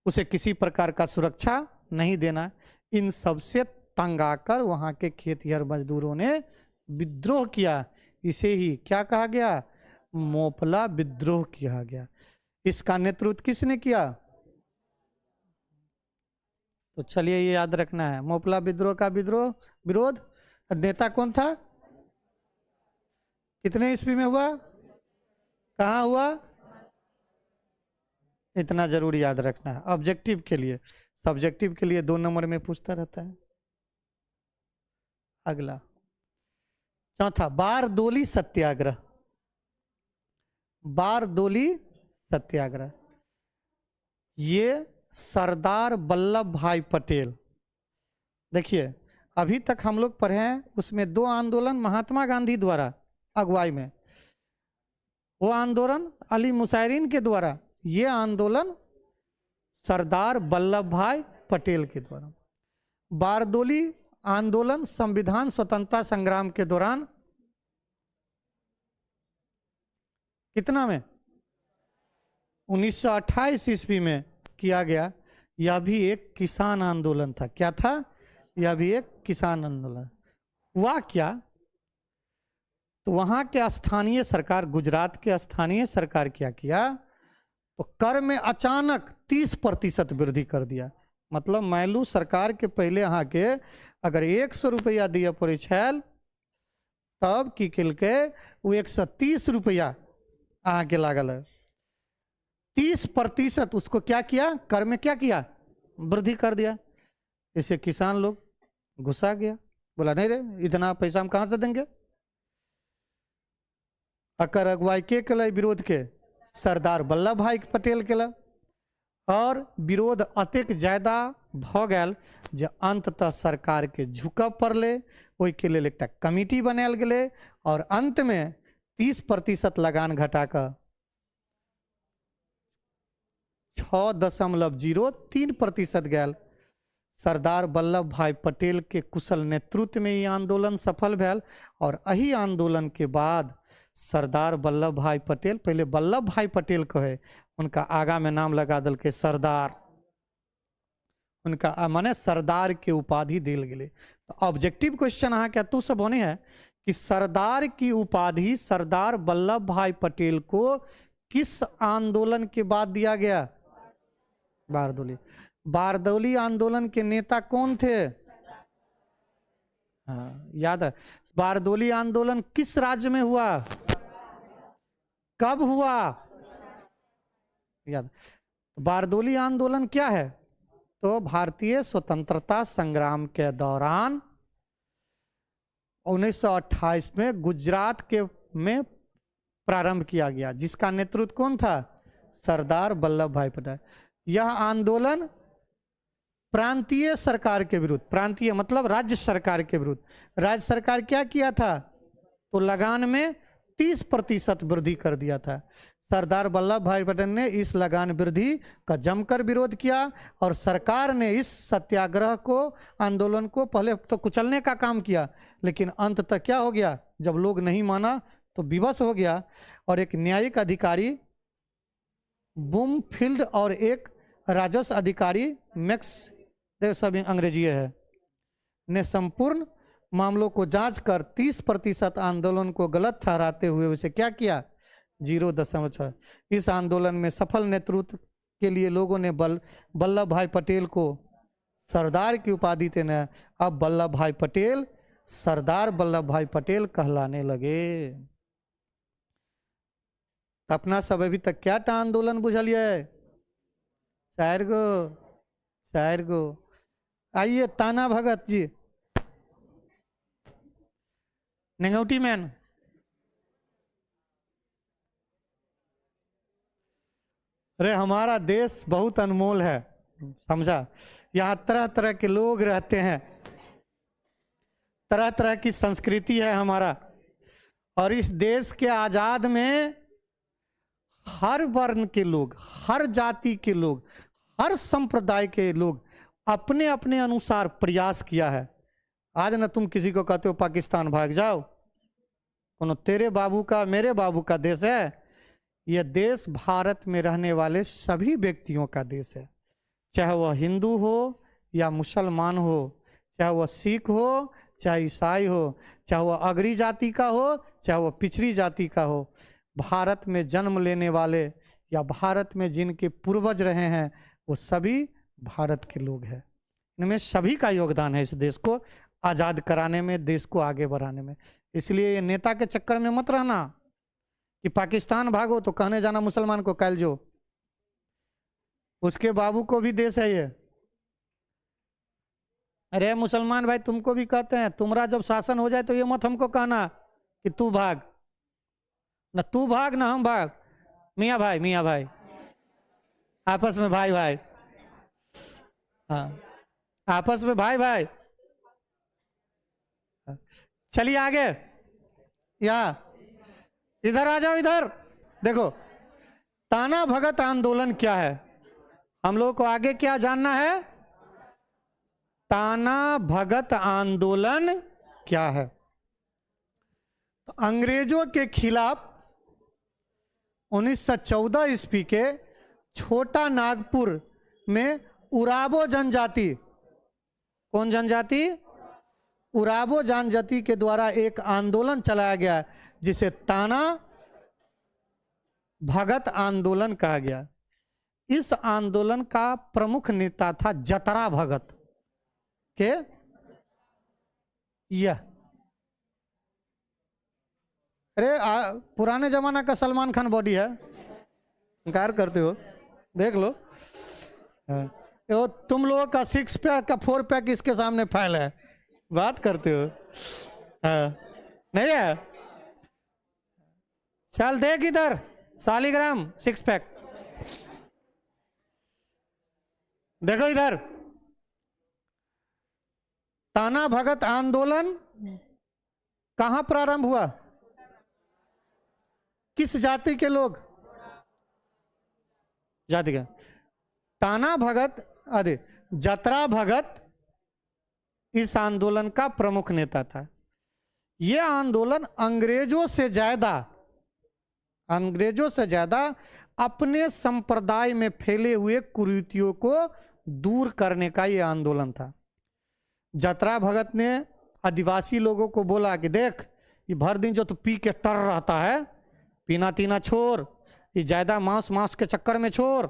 उसे किसी प्रकार का सुरक्षा नहीं देना। इन सब से तंग आकर वहां के खेतीहर मजदूरों ने विद्रोह किया। इसे ही क्या कहा गया? मोपला विद्रोह किया गया। इसका नेतृत्व किसने किया? तो चलिए ये याद रखना है, मोपला विद्रोह का विरोध नेता कौन था? कितने ईस्वी में हुआ? कहाँ हुआ? इतना जरूर याद रखना है ऑब्जेक्टिव के लिए। सब्जेक्टिव के लिए 2 नंबर में पूछता रहता है। अगला चौथा, बारदोली सत्याग्रह। बारदोली सत्याग्रह, ये सरदार वल्लभ भाई पटेल, देखिए अभी तक हम लोग पढ़े हैं, उसमें 2 आंदोलन महात्मा गांधी द्वारा अगुवाई में, वो आंदोलन अली मुसायरीन के द्वारा, ये आंदोलन सरदार वल्लभ भाई पटेल के द्वारा। बारदोली आंदोलन संविधान स्वतंत्रता संग्राम के दौरान कितना में? 1928 ईस्वी में किया गया। यह भी एक किसान आंदोलन था। क्या था? यह भी एक किसान आंदोलन। हुआ क्या? तो वहां के स्थानीय सरकार, गुजरात के स्थानीय सरकार क्या किया, तो कर में अचानक 30% वृद्धि कर दिया। मतलब मैलू सरकार के पहले अहाँ के अगर 100 रुपया दिए पड़े छल, तब की केलके वो 130 रुपया अहाँ के लागल है। 30% उसको क्या किया? कर में क्या किया? वृद्धि कर दिया। इससे किसान लोग गुस्सा गया, बोला नहीं रे, इतना पैसा हम कहाँ से देंगे। अकर अगुवाई के कल विरोध के? सरदार वल्लभ भाई पटेल के। और विरोध अतेक ज्यादा भ गया जे अंततः सरकार के झुकब पड़ले। ओहि के लिए एक कमिटी बनायल गेले और अंत में 30% लगान घटाकर 6.03% गया। सरदार वल्लभ भाई पटेल के कुशल नेतृत्व में ये आंदोलन सफल भेल। और यही आंदोलन के बाद सरदार वल्लभ भाई पटेल, पहले वल्लभ भाई पटेल कहे, उनका आगा में नाम लगा दल के सरदार, उनका माने सरदार के उपाधि दिल गए। तो ऑब्जेक्टिव क्वेश्चन अहाँ क्या तू सब होने है कि सरदार की उपाधि सरदार वल्लभ भाई पटेल को किस आंदोलन के बाद दिया गया? बारदौली। बारदौली आंदोलन के नेता कौन थे? हाँ, याद है। बारदौली आंदोलन किस राज्य में हुआ? कब हुआ? याद। बारदौली आंदोलन क्या है? तो भारतीय स्वतंत्रता संग्राम के दौरान 1928 में गुजरात के में प्रारंभ किया गया, जिसका नेतृत्व कौन था? सरदार वल्लभ भाई पटेल। यह आंदोलन प्रांतीय सरकार के विरुद्ध, प्रांतीय मतलब राज्य सरकार के विरुद्ध, राज्य सरकार क्या किया था? तो लगान में 30% वृद्धि कर दिया था। सरदार वल्लभ भाई पटेल ने इस लगान वृद्धि का जमकर विरोध किया और सरकार ने इस सत्याग्रह को, आंदोलन को पहले तो कुचलने का काम किया, लेकिन अंत तक क्या हो गया? जब लोग नहीं माना तो विवश हो गया और एक न्यायिक अधिकारी बूमफील्ड और एक राजस्व अधिकारी मैक्स, सब अंग्रेजी है, ने संपूर्ण मामलों को जांच कर 30% आंदोलन को गलत ठहराते हुए उसे क्या किया? 0.6। इस आंदोलन में सफल नेतृत्व के लिए लोगों ने वल्लभ भाई पटेल को सरदार की उपाधि देने, अब वल्लभ भाई पटेल सरदार वल्लभ भाई पटेल कहलाने लगे। अपना सब अभी तक क्या टा आंदोलन बुझलिए? 4 गो। आइए ताना भगत जी, नेंगौटी मैन। अरे हमारा देश बहुत अनमोल है, समझा? यहाँ तरह तरह के लोग रहते हैं, तरह तरह की संस्कृति है हमारा, और इस देश के आजाद में हर वर्ण के लोग, हर जाति के लोग, हर संप्रदाय के लोग अपने अपने अनुसार प्रयास किया है। आज ना तुम किसी को कहते हो पाकिस्तान भाग जाओ, कोनो तेरे बाबू का मेरे बाबू का देश है। यह देश भारत में रहने वाले सभी व्यक्तियों का देश है, चाहे वह हिंदू हो या मुसलमान हो, चाहे वह सिख हो चाहे ईसाई हो, चाहे वह अगड़ी जाति का हो चाहे वह पिछड़ी जाति का हो। भारत में जन्म लेने वाले या भारत में जिनके पूर्वज रहे हैं वो सभी भारत के लोग हैं। इनमें सभी का योगदान है इस देश को आज़ाद कराने में, देश को आगे बढ़ाने में। इसलिए ये नेता के चक्कर में मत रहना कि पाकिस्तान भागो तो कहने जाना मुसलमान को कैल जो, उसके बाबू को भी देश है ये। अरे मुसलमान भाई तुमको भी कहते हैं, तुम्हारा जब शासन हो जाए तो ये मत हमको कहना कि तू भाग, ना तू भाग ना हम भाग। मियाँ भाई आपस में भाई, हाँ आपस में भाई। चलिए आगे, यहाँ इधर आ जाओ, इधर देखो ताना भगत आंदोलन क्या है। हम लोग को आगे क्या जानना है? ताना भगत आंदोलन क्या है? तो अंग्रेजों के खिलाफ 1914 ईस्वी के छोटा नागपुर में उरावो जनजाति, कौन जनजाति? उरावो जनजाति के द्वारा एक आंदोलन चलाया गया जिसे ताना भगत आंदोलन कहा गया। इस आंदोलन का प्रमुख नेता था जतरा भगत के। यह अरे पुराने जमाना का सलमान खान बॉडी है, इनकार करते हो? देख लो, तो तुम लोगों का 6 पैक का 4 पैक इसके सामने फैल है, बात करते हो? नहीं है? चल देख इधर सालीग्राम 6 पैक, देखो इधर। ताना भगत आंदोलन कहां प्रारंभ हुआ? किस जाति के लोग? जाति का ताना भगत, अरे जतरा भगत इस आंदोलन का प्रमुख नेता था। यह आंदोलन अंग्रेजों से ज्यादा अपने संप्रदाय में फैले हुए कुरीतियों को दूर करने का यह आंदोलन था। जतरा भगत ने आदिवासी लोगों को बोला कि देख, ये भर दिन जो तू पी के टर रहता है, पीना तीना छोड़, ये ज्यादा मांस मांस के चक्कर में छोड़,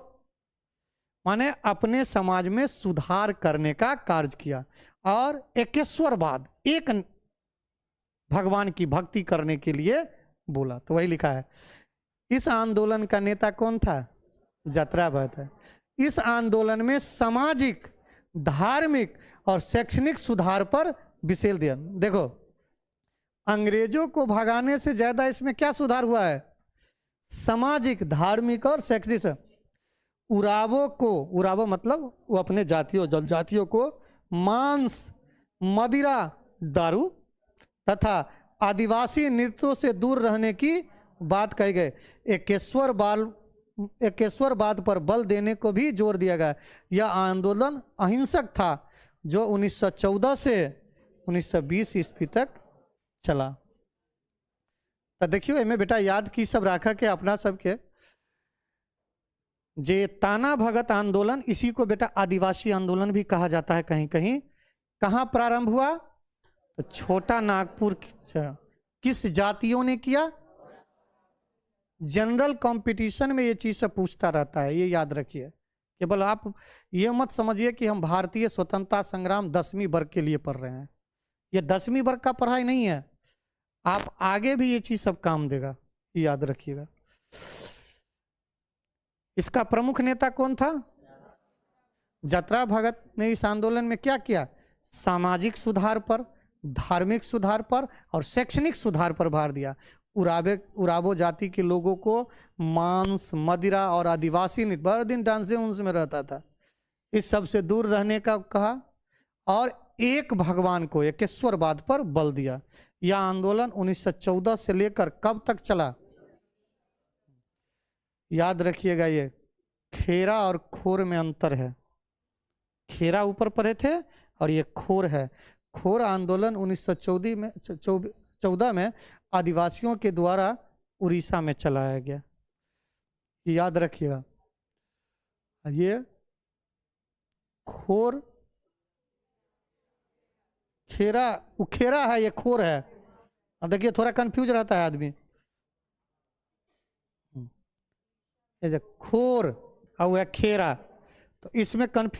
माने अपने समाज में सुधार करने का कार्य किया। और एकेश्वरवाद, एक भगवान की भक्ति करने के लिए बोला, तो वही लिखा है। इस आंदोलन का नेता कौन था? जतरा भगत है। इस आंदोलन में सामाजिक, धार्मिक और शैक्षणिक सुधार पर विशेष ध्यान। देखो, अंग्रेजों को भगाने से ज्यादा इसमें क्या सुधार हुआ है? सामाजिक, धार्मिक और शैक्षणिक। उरावो मतलब वो अपने जातियों, जनजातियों को मांस, मदिरा, दारू तथा आदिवासी नृत्यों से दूर रहने की बात कही गई। एकेश्वरवाद पर बल देने को भी जोर दिया गया। यह आंदोलन अहिंसक था जो 1914 से 1920 ईस्वी तक चला। तो देखियो, एमे बेटा याद की सब राखा के अपना सबके जे ताना भगत आंदोलन, इसी को बेटा आदिवासी आंदोलन भी कहा जाता है कहीं कहीं। कहाँ प्रारंभ हुआ? तो छोटा नागपुर। किस जातियों ने किया? जनरल कंपटीशन में ये चीज से पूछता रहता है, ये याद रखिए। केवल आप ये मत समझिए कि हम भारतीय स्वतंत्रता संग्राम 10वीं वर्ग के लिए पढ़ रहे हैं। ये 10वीं वर्ग का पढ़ाई नहीं है, आप आगे भी ये चीज सब काम देगा, याद रखिएगा। इसका प्रमुख नेता कौन था? जतरा भगत ने इस आंदोलन में क्या किया? सामाजिक सुधार पर, धार्मिक सुधार पर और शैक्षणिक सुधार पर भार दिया। उरावो जाति के लोगों को मांस, मदिरा और आदिवासी नृत्य, भर दिन डांसे उन्स में रहता था, इस सब से दूर रहने का कहा और एक भगवान को, एकेश्वरवाद पर बल दिया। यह आंदोलन 1914 से लेकर कब तक चला? याद रखिएगा, ये खेरा और खोर में अंतर है। खेरा ऊपर पढ़े थे और ये खोर है। खोर आंदोलन 1914 में आदिवासियों के द्वारा उड़ीसा में चलाया गया, याद रखिएगा। ये खोर, खेरा है, ये खोर है। अब देखिए थोड़ा कंफ्यूज रहता है आदमी। ये खोर और खेरा, तो इसमें कंफ्यूज